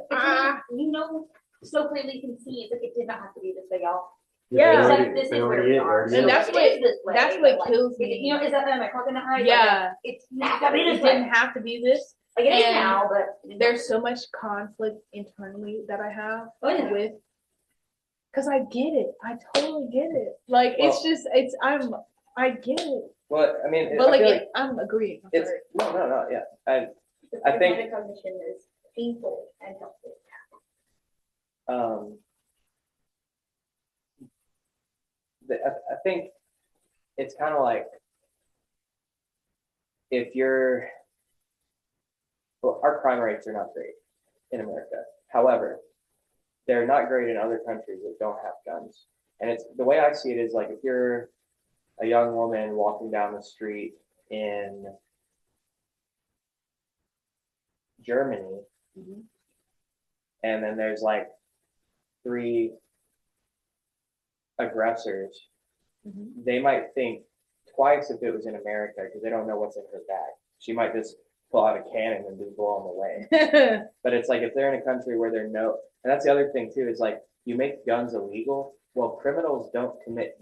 Speaker 3: You know, so clearly you can see it's like it did not have to be this way, y'all.
Speaker 2: Yeah.
Speaker 3: It's
Speaker 5: They
Speaker 3: like
Speaker 5: already-
Speaker 3: this is
Speaker 5: they
Speaker 3: where
Speaker 5: already
Speaker 3: we
Speaker 5: is,
Speaker 3: are.
Speaker 5: already
Speaker 2: And
Speaker 3: So
Speaker 2: that's
Speaker 3: it
Speaker 2: what-
Speaker 3: is this way,
Speaker 2: that's
Speaker 3: but,
Speaker 2: what
Speaker 3: like,
Speaker 2: kills
Speaker 3: it-
Speaker 2: me.
Speaker 3: You know, is that am I talking that right?
Speaker 2: Yeah.
Speaker 3: Like, it's not gonna be
Speaker 2: it
Speaker 3: this way.
Speaker 2: didn't have to be this.
Speaker 3: Like it is
Speaker 2: and
Speaker 3: now, but
Speaker 2: There's so much conflict internally that I have
Speaker 3: Oh, yeah.
Speaker 2: with, because I get it. I totally get it. Like it's
Speaker 1: Well-
Speaker 2: just I get it.
Speaker 1: Well, I mean,
Speaker 2: But
Speaker 1: I
Speaker 2: like
Speaker 1: feel like
Speaker 2: I'm agreeing. I'm
Speaker 1: it's
Speaker 2: sorry.
Speaker 1: no, yeah.
Speaker 3: the
Speaker 1: I think-
Speaker 3: metacognition is painful and helpful.
Speaker 1: I think it's kind of like if our crime rates are not great in America. However, they're not great in other countries that don't have guns. And it's the way I see it is like if you're a young woman walking down the street in Germany,
Speaker 2: Mhm.
Speaker 1: and then there's like 3 aggressors,
Speaker 2: Mhm.
Speaker 1: they might think twice if it was in America because they don't know what's in her bag. She might just pull out a cannon and just blow them away. But it's like if they're in a country where and that's the other thing too, is like you make guns illegal. Well, criminals don't commit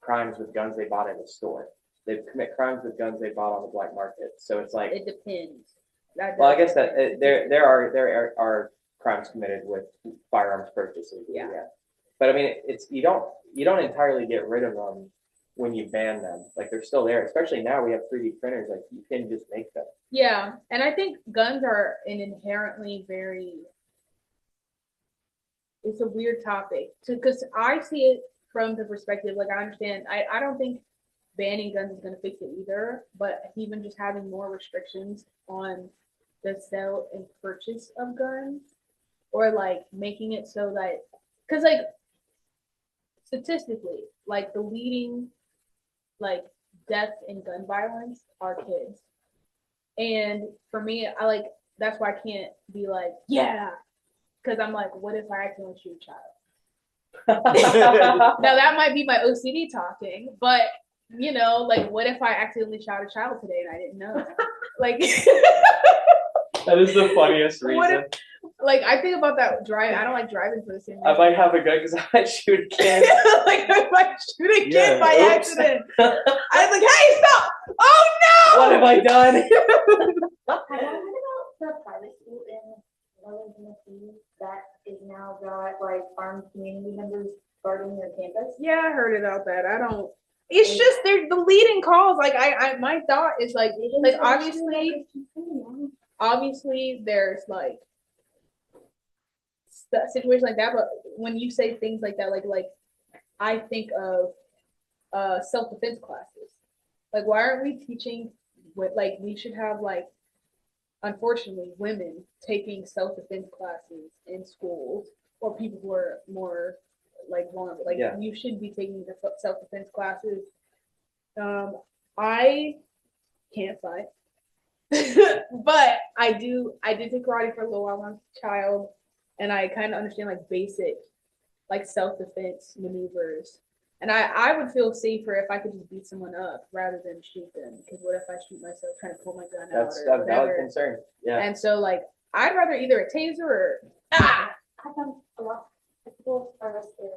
Speaker 1: crimes with guns they bought at a store. They commit crimes with guns they bought on the black market. So it's like,
Speaker 2: It depends.
Speaker 1: well, I guess that there are crimes committed with firearms purchases.
Speaker 2: Yeah.
Speaker 1: But I mean, you don't entirely get rid of them when you ban them. Like they're still there, especially now we have 3D printers. Like you can just make them.
Speaker 2: Yeah, and I think guns are an inherently it's a weird topic because I see it from the perspective, like I understand, I don't think banning guns is going to fix it either, but even just having more restrictions on the sale and purchase of guns, or like making it so that because like statistically, like the leading like death in gun violence are kids. And for me, I like that's why I can't be like, yeah, because I'm like, what if I accidentally shoot a child? Now that might be my OCD talking, but you know, like, what if I accidentally shot a child today and I didn't know? Like,
Speaker 1: That is the funniest
Speaker 2: what
Speaker 1: reason.
Speaker 2: if, like, I think about that driving. I don't like driving for the same reason.
Speaker 1: I might have a gun because I might shoot a kid.
Speaker 2: Like, if I shoot a kid
Speaker 5: Yeah,
Speaker 2: by
Speaker 1: oops.
Speaker 2: accident, I'm like, hey, stop! Oh no!
Speaker 1: What have I done?
Speaker 3: Have you heard about the private school in Northern Tennessee that is now got like armed community members guarding their campus?
Speaker 2: Yeah, I heard about that. I don't. It's just they're the leading cause. Like my thought is like obviously there's like situations like that, but when you say things like that, like I think of self-defense classes. Like, why aren't we teaching what like we should have like unfortunately women taking self-defense classes in schools or people who are more like vulnerable. Like you should be taking the self-defense classes. I can't fight. But I did take karate for a little while when I was a child, and I kind of understand like basic like self-defense maneuvers. And I would feel safer if I could just beat someone up rather than shoot them. Because what if I shoot myself trying to pull my gun out
Speaker 1: That's
Speaker 2: or
Speaker 1: a valid
Speaker 2: whatever?
Speaker 1: concern. Yeah.
Speaker 2: And so like I'd rather either a taser or
Speaker 3: I found a lot of people are arrested.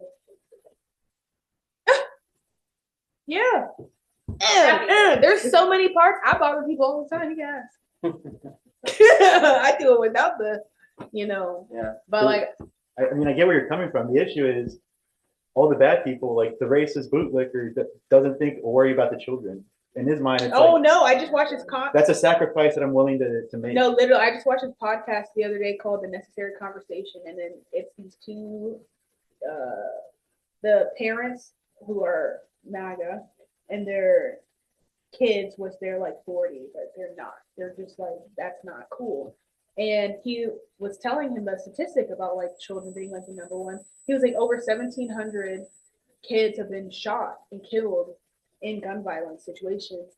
Speaker 2: yeah. There's so many parts. I bother people all the time, you guys. I do it without the, you know.
Speaker 1: Yeah.
Speaker 2: But like
Speaker 5: I mean, I get where you're coming from. The issue is all the bad people, like the racist bootlicker that doesn't think or worry about the children. In his mind, it's like,
Speaker 2: no, I just watched this
Speaker 5: that's a sacrifice that I'm willing to make.
Speaker 2: No, literally, I just watched this podcast the other day called The Necessary Conversation, and then it's these two, the parents who are MAGA, and their kids, which they're like 40, but they're not. They're just like, that's not cool. And he was telling him the statistic about like children being like the number one. He was like over 1,700 kids have been shot and killed in gun violence situations.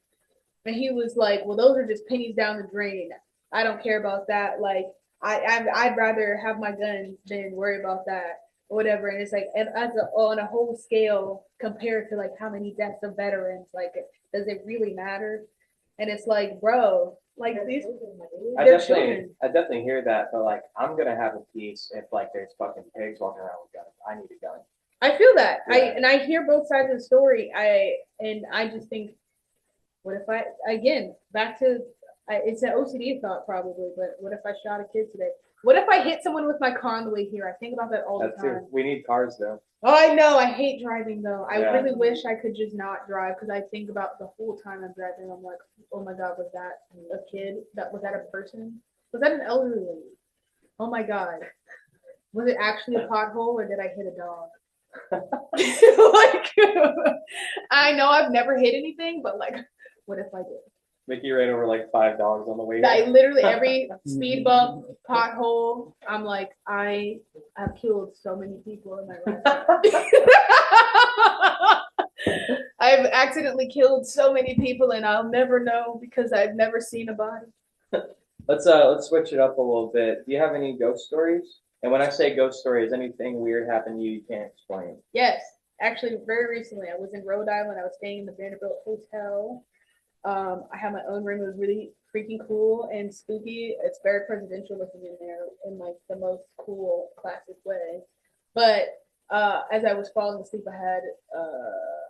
Speaker 2: And he was like, well, those are just pennies down the drain. I don't care about that. Like, I'd rather have my gun than worry about that or whatever. And it's like, on a whole scale compared to like how many deaths of veterans, like, does it really matter? And it's like, bro, like these,
Speaker 1: I
Speaker 2: they're
Speaker 1: definitely
Speaker 2: children.
Speaker 1: hear that, but like I'm gonna have a piece if like there's fucking pigs walking around with guns. I need a gun.
Speaker 2: I feel that.
Speaker 1: Yeah.
Speaker 2: I hear both sides of the story. I just think, what if I, again, back to, it's an OCD thought probably, but what if I shot a kid today? What if I hit someone with my car on the way here? I think about that all the time.
Speaker 1: We need cars though.
Speaker 2: Oh, I know. I hate driving though. I
Speaker 1: Yeah.
Speaker 2: really wish I could just not drive because I think about the whole time I'm driving. I'm like, oh my God, was that a kid? Was that a person? Was that an elderly lady? Oh my God. Was it actually a pothole or did I hit a dog? Like, I know I've never hit anything, but like, what if I did?
Speaker 1: Mickey ran over like $5 on the way.
Speaker 2: I literally every speed bump, pothole, I'm like, I have killed so many people in my life. I've accidentally killed so many people, and I'll never know because I've never seen a body.
Speaker 1: Let's switch it up a little bit. Do you have any ghost stories? And when I say ghost stories, anything weird happened to you can't explain?
Speaker 2: Yes, actually, very recently, I was in Rhode Island. I was staying in the Vanderbilt Hotel. I had my own room. It was really freaking cool and spooky. It's very presidential looking in there in like the most cool, classic way. But as I was falling asleep, I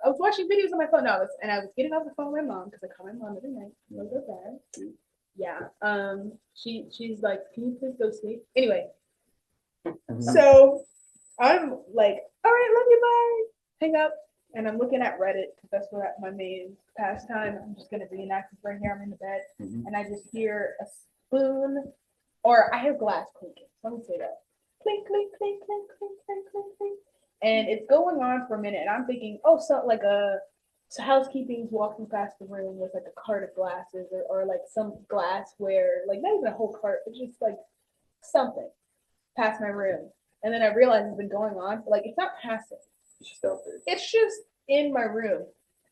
Speaker 2: was watching videos on my phone. And I was getting off the phone with my mom because I call my mom every night. Love her bad. Yeah. She's like, can you please go sleep? Anyway. So I'm like, all right, love you, bye. Hang up. And I'm looking at Reddit because that's what my main pastime. I'm just gonna reenact it right here. I'm in the bed, and I just hear a spoon, or I hear glass clinking. Let me say that. Clink, clink, clink, clink, clink, clink, clink, clink. And it's going on for a minute, and I'm thinking, oh, so like housekeeping's walking past the room with like a cart of glasses, or like some glassware, like not even a whole cart, but just like something past my room. And then I realized it's been going on, but like it's not passive.
Speaker 5: It's just out there.
Speaker 2: It's just in my room.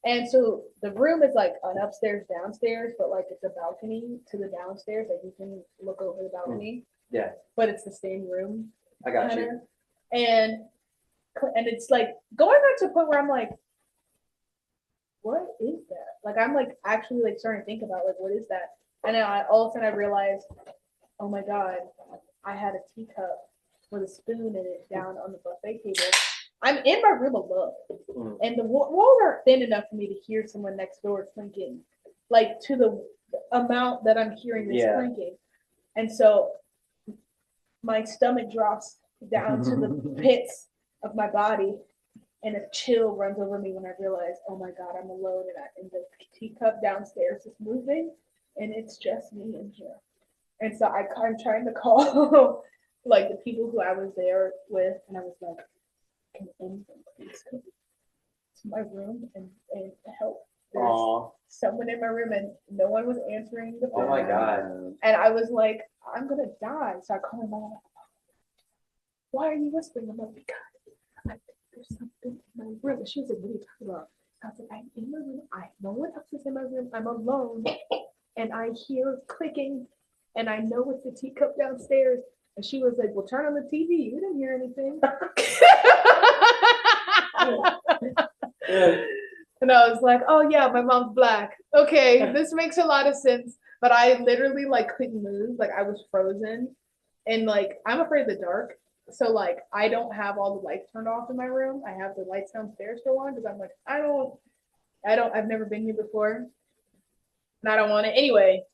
Speaker 2: And so the room is like an upstairs, downstairs, but like it's a balcony to the downstairs. Like you can look over the balcony.
Speaker 1: Yeah.
Speaker 2: But it's the same room.
Speaker 1: I got
Speaker 2: kinda.
Speaker 1: you.
Speaker 2: And it's like going back to a point where I'm like, what is that? Like I'm like actually like starting to think about like what is that? And then all of a sudden I realized, oh my God, I had a teacup with a spoon in it down on the buffet table. I'm in my room alone, and the walls are thin enough for me to hear someone next door clinking, like to the amount that I'm hearing this clinking. And so my stomach drops down to the pits of my body, and a chill runs over me when I realize, oh my God, I'm alone, and the teacup downstairs is moving, and it's just me in here. And so I'm trying to call like the people who I was there with, and I was like, can anyone please come to my room and help? There's someone in my room, and no one was answering the phone.
Speaker 1: Oh my God.
Speaker 2: And I was like, I'm gonna die. So I called my mom. Why are you whispering? I'm like, because I think there's something in my room. And she was like, what are you talking about? I was like, I'm in my room. No one else is in my room. I'm alone, and I hear clicking, and I know it's the teacup downstairs. And she was like, well, turn on the TV. You didn't hear anything. And I was like, oh yeah, my mom's black. Okay, this makes a lot of sense. But I literally like couldn't move. Like I was frozen. And like I'm afraid of the dark. So like I don't have all the lights turned off in my room. I have the lights downstairs still on because I'm like, I've never been here before. And I don't want it. Anyway,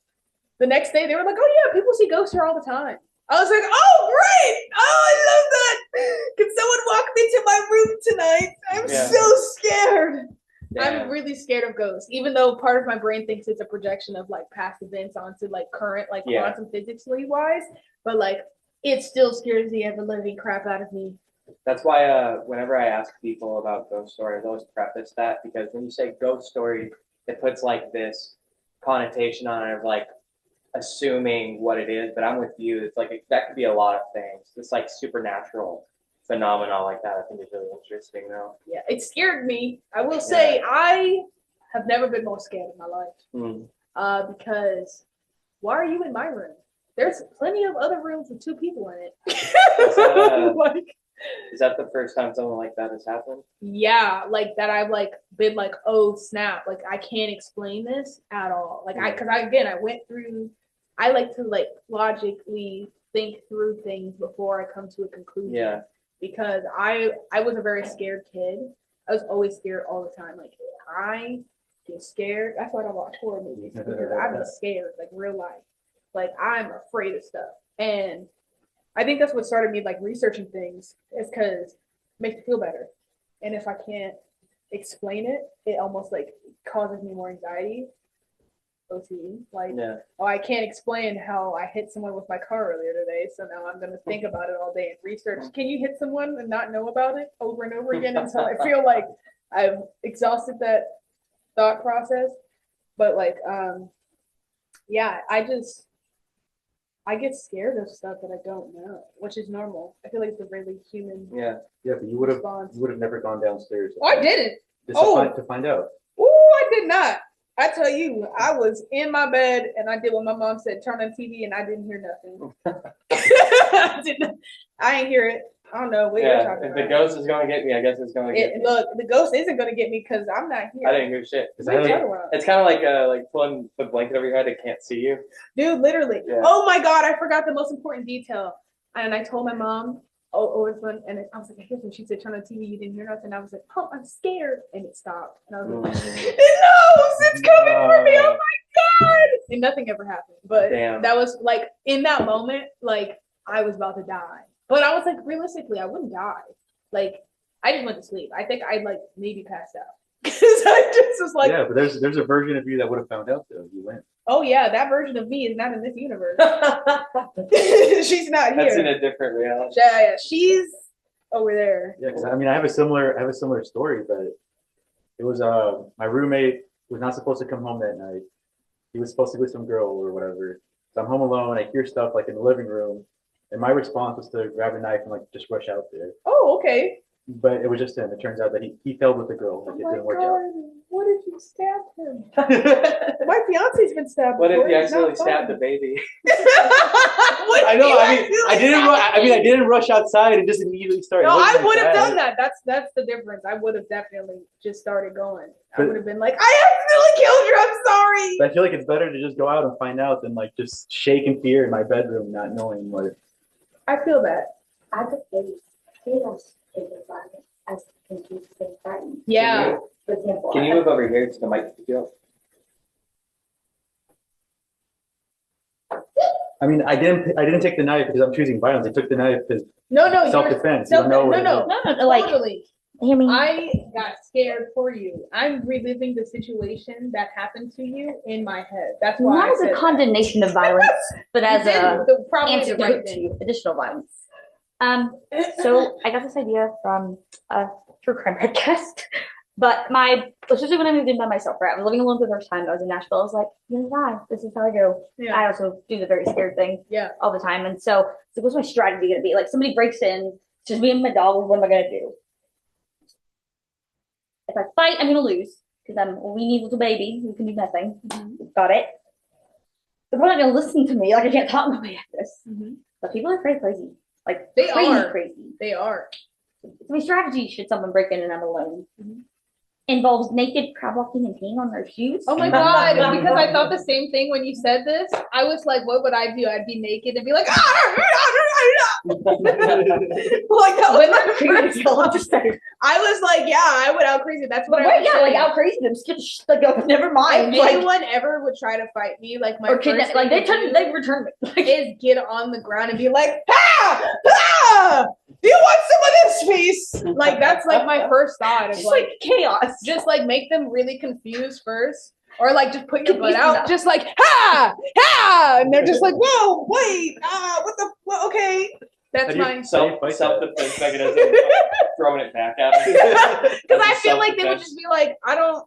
Speaker 2: the next day they were like, oh yeah, people see ghosts here all the time. I was like, oh, great. Oh, I love that. Can someone walk into my room tonight? I'm so scared. Yeah. I'm really scared of ghosts, even though part of my brain thinks it's a projection of like past events onto like current, like quantum physically wise. But like, it still scares the ever living crap out of me.
Speaker 1: That's why whenever I ask people about ghost stories, I always preface that, because when you say ghost story, it puts like this connotation on it of like assuming what it is. But I'm with you. It's like that could be a lot of things. This like supernatural phenomena like that, I think is really interesting though.
Speaker 2: Yeah, it scared me. I will say I have never been more scared in my life. Because why are you in my room? There's plenty of other rooms with two people in it.
Speaker 1: Is that the first time something like that has happened?
Speaker 2: Yeah, like that I've like been like, oh snap, like I can't explain this at all. Like I like to like logically think through things before I come to a conclusion. Yeah. Because I was a very scared kid. I was always scared all the time. Like I get scared. That's why I don't watch horror movies, because I'm scared, like real life. Like I'm afraid of stuff. And I think that's what started me like researching things, is because it makes me feel better. And if I can't explain it, it almost like causes me more anxiety. OCD. Like, oh, I can't explain how I hit someone with my car earlier today, so now I'm gonna think about it all day and research. Can you hit someone and not know about it over and over again until I feel like I've exhausted that thought process? But like, yeah, I get scared of stuff that I don't know, which is normal. I feel like it's a really human.
Speaker 5: Yeah, but you would have never gone downstairs.
Speaker 2: Oh, I didn't.
Speaker 5: To find out.
Speaker 2: Oh, I did not. I tell you, I was in my bed and I did what my mom said, turn on TV, and I didn't hear nothing. I ain't hear it. I don't know what you're talking about.
Speaker 1: If the ghost is going to get me, I guess it's going to get me.
Speaker 2: Look, the ghost isn't going to get me because I'm not here.
Speaker 1: I didn't hear shit. It's kind of like pulling the blanket over your head. It can't see you.
Speaker 2: Dude, literally. Yeah. Oh my God, I forgot the most important detail. And I told my mom, it's fun. And I was like, I hear when she said, turn on TV, you didn't hear nothing. I was like, oh, I'm scared. And it stopped. And I was like, it knows it's coming for me. Oh my God. And nothing ever happened. But that was like, in that moment, like I was about to die. But I was like, realistically, I wouldn't die. Like, I just went to sleep. I think I'd like maybe passed out. Because I just was like,
Speaker 5: yeah, but there's a version of you that would have found out though. You went.
Speaker 2: Oh yeah, that version of me is not in this universe. She's not here.
Speaker 1: That's in a different reality.
Speaker 2: Yeah, she's over there.
Speaker 5: Yeah, because I mean, I have a similar story, but it was my roommate was not supposed to come home that night. He was supposed to go with some girl or whatever. So I'm home alone. I hear stuff like in the living room, And my response was to grab a knife and like just rush out there.
Speaker 2: Oh, okay.
Speaker 5: But it was just him. It turns out that he failed with the girl. Like,
Speaker 2: Oh
Speaker 5: it
Speaker 2: my
Speaker 5: didn't work
Speaker 2: god, what if you stabbed him? My fiance's been stabbed.
Speaker 1: What if
Speaker 2: before,
Speaker 1: you
Speaker 2: it's not
Speaker 1: accidentally stabbed the
Speaker 2: fun.
Speaker 1: baby?
Speaker 2: What
Speaker 5: I
Speaker 2: if
Speaker 5: know.
Speaker 2: you
Speaker 5: I mean,
Speaker 2: accidentally
Speaker 5: I didn't.
Speaker 2: stabbed the
Speaker 5: I
Speaker 2: baby?
Speaker 5: didn't rush outside and just immediately start.
Speaker 2: No,
Speaker 5: It wasn't
Speaker 2: I
Speaker 5: like
Speaker 2: would have
Speaker 5: that.
Speaker 2: done that. That's the difference. I would have definitely just started going. I
Speaker 5: But-
Speaker 2: would have been like, I accidentally killed you. I'm sorry.
Speaker 5: But I feel like it's better to just go out and find out than like just shake in fear in my bedroom, not knowing what.
Speaker 2: I feel that.
Speaker 3: I could say chaos is a violence as confused and frightened.
Speaker 2: Yeah.
Speaker 3: For example,
Speaker 1: Can you move over here to the mic?
Speaker 5: I mean, I didn't take the knife because I'm choosing violence. I took the knife because
Speaker 2: No, you're
Speaker 5: self-defense. You don't know what it
Speaker 2: no.
Speaker 5: is.
Speaker 3: no, like,
Speaker 2: Totally.
Speaker 3: I mean,
Speaker 2: I got scared for you. I'm reliving the situation that happened to you in my head. That's why
Speaker 3: not
Speaker 2: I
Speaker 3: as
Speaker 2: said
Speaker 3: a
Speaker 2: that.
Speaker 3: condemnation of violence, but as
Speaker 2: You did
Speaker 3: a
Speaker 2: probably the
Speaker 3: antidote
Speaker 2: right thing.
Speaker 3: to additional violence. So I got this idea from a true crime podcast. But especially when I moved in by myself, right? I was living alone for the first time. I was in Nashville. I was like, you know, this is how I go.
Speaker 2: Yeah.
Speaker 3: I also do the very scared thing
Speaker 2: Yeah.
Speaker 3: all the time. And so what's my strategy gonna be? Like somebody breaks in, it's just me and my dog, what am I gonna do? If I fight, I'm gonna lose because I'm a weenie little baby who can do nothing. Got it. They're probably not gonna listen to me. Like I can't talk my way at this. But people are crazy. Like
Speaker 2: They
Speaker 3: crazy,
Speaker 2: are.
Speaker 3: crazy.
Speaker 2: They are.
Speaker 3: So my strategy should someone break in and I'm alone involves naked crab walking and peeing on their shoes.
Speaker 2: Oh my god, because I thought the same thing when you said this. I was like, what would I do? I'd be naked and be like, like that was
Speaker 3: When
Speaker 2: my
Speaker 3: they're crazy,
Speaker 2: first
Speaker 3: I'll just say,
Speaker 2: I was like, yeah, I would out crazy. That's what
Speaker 3: but
Speaker 2: I
Speaker 3: right,
Speaker 2: was
Speaker 3: yeah, like
Speaker 2: saying.
Speaker 3: out crazy them, like oh, never mind.
Speaker 2: If
Speaker 3: Like
Speaker 2: anyone ever would try to fight me, like my
Speaker 3: or
Speaker 2: first
Speaker 3: kidnap, like
Speaker 2: thing to
Speaker 3: they
Speaker 2: do
Speaker 3: return me. Like,
Speaker 2: is get on the ground and be like, ah, do you want some of this piece? Like that's like my first thought of
Speaker 3: just
Speaker 2: like,
Speaker 3: like chaos.
Speaker 2: just like make them really confused first. Or like just put your butt
Speaker 3: Confuse
Speaker 2: out,
Speaker 3: them.
Speaker 2: just like ha, and they're just like, whoa, wait, what the, well, okay. That's my,
Speaker 1: Self-defense mechanism, throwing it back at me.
Speaker 2: because I feel like they would just be like, I don't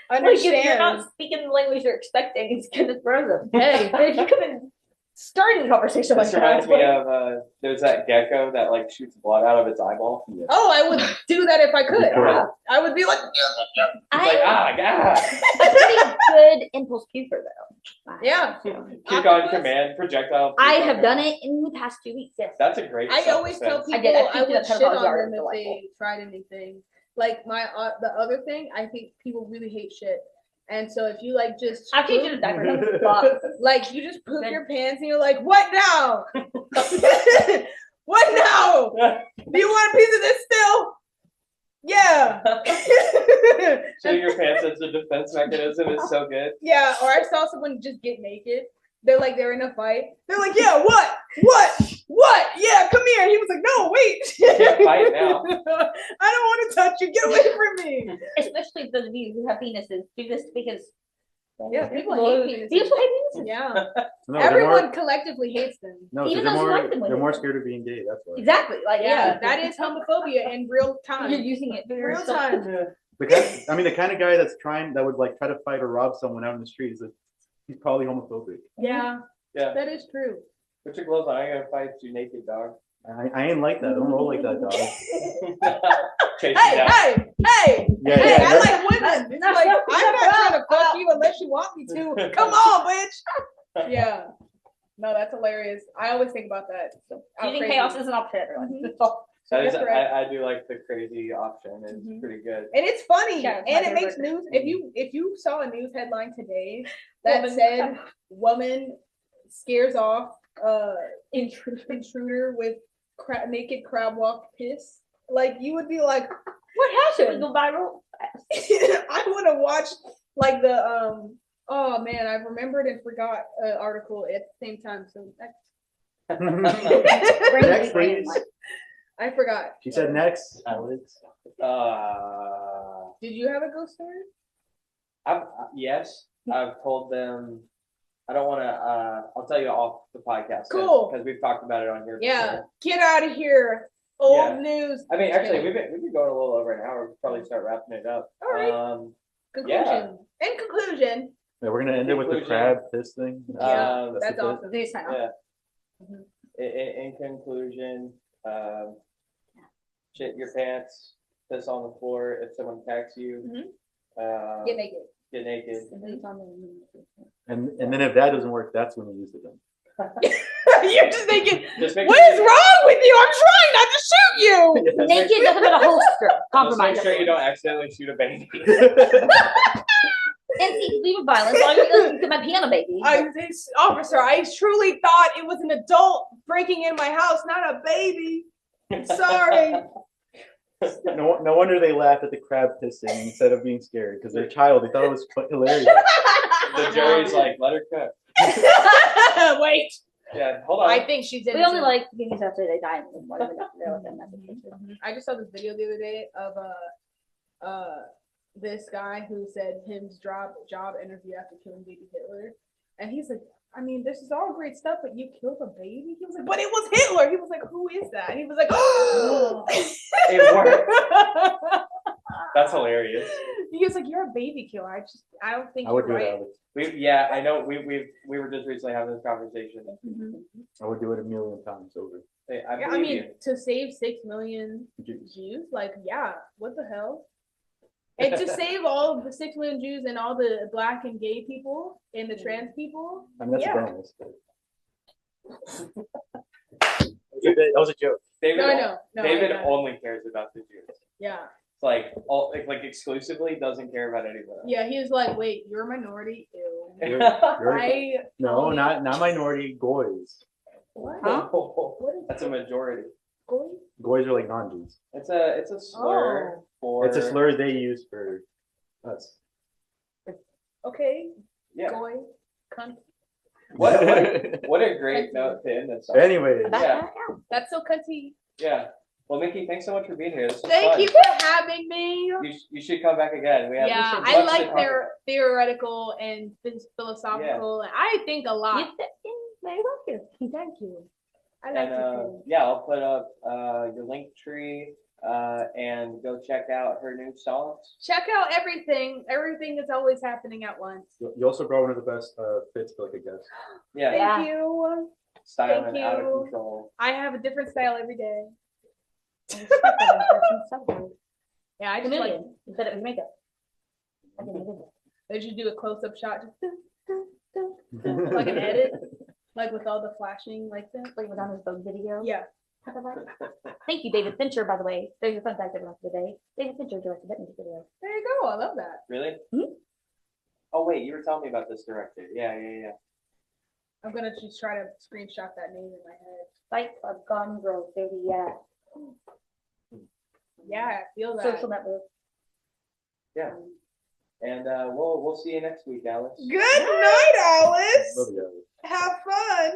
Speaker 3: Like if you're
Speaker 2: understand.
Speaker 3: not speaking the language they're expecting, it's gonna throw them.
Speaker 2: Hey.
Speaker 3: But if you come in starting a conversation like
Speaker 1: This
Speaker 3: that,
Speaker 1: reminds
Speaker 3: it's
Speaker 1: me
Speaker 3: like,
Speaker 1: of there's that gecko that like shoots blood out of its eyeball. It's
Speaker 2: Oh, I would do that if I could.
Speaker 5: Yeah.
Speaker 2: I would be like,
Speaker 1: like
Speaker 3: I'm
Speaker 1: God.
Speaker 3: a pretty good impulse puker though.
Speaker 2: yeah.
Speaker 1: Kick on
Speaker 2: Octopus?
Speaker 1: command, projectile.
Speaker 3: I have done it in the past 2 weeks. Yes.
Speaker 1: That's a great.
Speaker 2: I always tell
Speaker 1: self-defense.
Speaker 2: people
Speaker 3: I did. I
Speaker 2: I
Speaker 3: peeked in
Speaker 2: would
Speaker 3: a
Speaker 2: shit
Speaker 3: pedophile's
Speaker 2: on
Speaker 3: yard
Speaker 2: them if
Speaker 3: for
Speaker 2: they tried anything. Like my the other thing, I think people really hate shit. And so if you like just
Speaker 3: I've changed
Speaker 2: poop-
Speaker 3: it to diaper. But
Speaker 2: like you just poop
Speaker 3: Good.
Speaker 2: your pants and you're like, what now? What now? Do you want a piece of this still? Yeah.
Speaker 1: Shitting your pants as a defense mechanism is so good.
Speaker 2: Yeah, or I saw someone just get naked. They're in a fight. They're like, yeah, what? What? Yeah, come here. He was like, no, wait.
Speaker 1: Can't fight now.
Speaker 2: I don't want to touch you. Get away from me.
Speaker 3: especially those of you who have penises, do this because
Speaker 2: Yeah, people hate penises.
Speaker 3: People hate penises.
Speaker 2: Yeah.
Speaker 5: No,
Speaker 2: Everyone collectively hates them.
Speaker 5: No,
Speaker 3: Even
Speaker 5: they're
Speaker 3: those who
Speaker 5: more.
Speaker 3: like them when
Speaker 5: They're
Speaker 3: they
Speaker 5: more
Speaker 3: don't.
Speaker 5: scared of being gay. That's why.
Speaker 3: Exactly. Like
Speaker 2: Yeah, that is homophobia in real
Speaker 3: You're
Speaker 2: time.
Speaker 3: using it for
Speaker 2: Real
Speaker 3: yourself.
Speaker 2: time.
Speaker 5: The kind of guy that would like try to fight or rob someone out in the street is he's probably homophobic.
Speaker 2: Yeah,
Speaker 1: Yeah.
Speaker 2: that is true.
Speaker 1: Put your gloves on. I ain't gonna fight you naked, dog.
Speaker 5: I ain't like that. I don't roll like that, dog.
Speaker 1: Chase
Speaker 2: Hey,
Speaker 1: you down.
Speaker 2: hey,
Speaker 5: Yeah,
Speaker 2: hey,
Speaker 5: yeah.
Speaker 2: I like women. It's like, I'm not trying to fuck you unless you want me to. Come on, bitch. Yeah. No, that's hilarious. I always think about that. So,
Speaker 3: Using chaos is an option, everyone.
Speaker 2: Mhm.
Speaker 3: That's all.
Speaker 1: That is,
Speaker 2: That's correct.
Speaker 1: I do like the crazy option. It's
Speaker 2: Mhm.
Speaker 1: pretty good.
Speaker 2: And it's funny,
Speaker 3: Yeah, it's my
Speaker 2: and it makes
Speaker 3: favorite.
Speaker 2: news. If you saw a news headline today that
Speaker 3: Woman-
Speaker 2: said woman scares off intruder with naked crab walk piss, like you would be like, what
Speaker 3: Should we
Speaker 2: happened?
Speaker 3: go viral?
Speaker 2: I would have watched like the oh man, I remembered and forgot an article at the same time. So
Speaker 5: Next, please.
Speaker 2: I forgot.
Speaker 5: She said next, Alex.
Speaker 2: Did you have a ghost story?
Speaker 1: Yes, I've told them. I don't want to. I'll tell you off the podcast.
Speaker 2: Cool.
Speaker 1: Because we've talked about it on here.
Speaker 2: Yeah.
Speaker 1: before.
Speaker 2: Get out of here. Old
Speaker 1: Yeah.
Speaker 2: news.
Speaker 1: I mean, actually, we've been going a little over an hour. We'll probably start wrapping it up.
Speaker 2: All right. Conclusion.
Speaker 1: yeah.
Speaker 2: In conclusion.
Speaker 5: Yeah, we're gonna end it with the
Speaker 1: Conclusion.
Speaker 5: crab piss thing.
Speaker 2: Yeah,
Speaker 5: the
Speaker 2: that's
Speaker 5: bit.
Speaker 2: awesome.
Speaker 3: These sign off.
Speaker 1: Yeah.
Speaker 2: Mhm.
Speaker 1: in conclusion, shit your pants, piss on the floor if someone attacks you.
Speaker 2: Get naked.
Speaker 1: Get naked.
Speaker 5: And then if that doesn't work, that's when you use the gun.
Speaker 4: You're just thinking,
Speaker 1: Just make
Speaker 4: what
Speaker 1: sure
Speaker 4: is wrong with you? I'm trying not to shoot you.
Speaker 3: Naked, nothing but a holster.
Speaker 1: Just
Speaker 3: Compromise.
Speaker 1: make sure you don't accidentally shoot a baby.
Speaker 3: And see, leave of violence. All you listen to my piano baby.
Speaker 4: Officer, I truly thought it was an adult breaking in my house, not a baby. I'm sorry.
Speaker 5: No wonder they laughed at the crab pissing instead of being scared because they're a child. They thought it was hilarious.
Speaker 1: The jury's like, let her cook.
Speaker 4: Wait,
Speaker 1: Yeah, hold on.
Speaker 4: I think she's in.
Speaker 3: We only like babies after they die. And whatever they're with them. That's okay, too.
Speaker 2: I just saw this video the other day of this guy who said his job interview after killing baby Hitler, and he's like, I mean, this is all great stuff, but you killed a baby. He was like, but it was Hitler. He was like, who is that? And he was like,
Speaker 1: It worked. That's hilarious.
Speaker 2: he was like, you're a baby killer. I don't think
Speaker 5: I would
Speaker 2: you're
Speaker 5: do it,
Speaker 2: right.
Speaker 5: Alex.
Speaker 1: Yeah, I know. We were just recently having this conversation.
Speaker 5: I would do it 1,000,000 times over.
Speaker 1: Hey,
Speaker 2: Yeah, I
Speaker 1: believe
Speaker 2: mean,
Speaker 1: you.
Speaker 2: to save 6 million
Speaker 5: Jews.
Speaker 2: Jews, like, yeah, what the hell? And to save all of the 6 million Jews and all the black and gay people and the trans people,
Speaker 5: I mean, that's
Speaker 2: yeah.
Speaker 5: a bonus. That was a joke.
Speaker 1: David,
Speaker 2: No,
Speaker 1: David
Speaker 2: I know.
Speaker 1: only cares about the Jews.
Speaker 2: Yeah.
Speaker 1: It's like exclusively doesn't care about anyone else.
Speaker 2: Yeah, he was like, wait, you're a minority? Ew.
Speaker 5: You're- no,
Speaker 2: only-
Speaker 5: not minority. Goys.
Speaker 2: What?
Speaker 3: Huh?
Speaker 2: What is
Speaker 1: That's a majority.
Speaker 2: going?
Speaker 5: Goys are like non-Jews.
Speaker 1: It's a slur for.
Speaker 5: It's a slur they use for us.
Speaker 2: Okay.
Speaker 1: Yeah.
Speaker 2: Goy. Cunt.
Speaker 1: What a great note to end this on.
Speaker 5: Anyway,
Speaker 1: Yeah.
Speaker 2: That's so cunty.
Speaker 1: Yeah. Well, Mikki, thanks so much for being here. This was
Speaker 2: Thank
Speaker 1: fun.
Speaker 2: you for having me.
Speaker 1: You should come back again. We
Speaker 2: Yeah,
Speaker 1: should
Speaker 2: I
Speaker 1: watch
Speaker 2: like
Speaker 1: the
Speaker 2: their theoretical and philosophical. I think a lot.
Speaker 3: You fit in very well here.
Speaker 2: Thank you. I like
Speaker 1: And
Speaker 2: to
Speaker 1: yeah, I'll put up your link tree and go check out her new songs.
Speaker 2: check out everything. Everything is always happening at once.
Speaker 5: you also brought one of the best fits for like a guest.
Speaker 1: Yeah,
Speaker 2: Thank
Speaker 3: Yeah.
Speaker 2: you.
Speaker 1: style
Speaker 2: thank
Speaker 1: and out of
Speaker 2: you.
Speaker 1: control.
Speaker 2: I have a different style every day. Yeah, I just like.
Speaker 3: Chameleon. Instead of makeup. I didn't even know.
Speaker 2: Did you do a close-up shot, just like an edit, like with all the flashing like that?
Speaker 3: Like it was on his Vogue video.
Speaker 2: Yeah.
Speaker 3: Thank you, David Fincher, by the way. There's your fun fact everyone for the day. David Fincher directed that music video.
Speaker 2: There you go. I love that.
Speaker 1: Really?
Speaker 3: Hmm?
Speaker 1: Oh wait, you were telling me about this director. Yeah.
Speaker 2: I'm gonna just try to screenshot that name in my head.
Speaker 3: Fight Club, Gone Girl, baby, yeah.
Speaker 2: Yeah, I feel that.
Speaker 3: Social network.
Speaker 1: Yeah. And we'll see you next week, Alex.
Speaker 4: Good night, Alice.
Speaker 5: Love you guys.
Speaker 4: Have fun.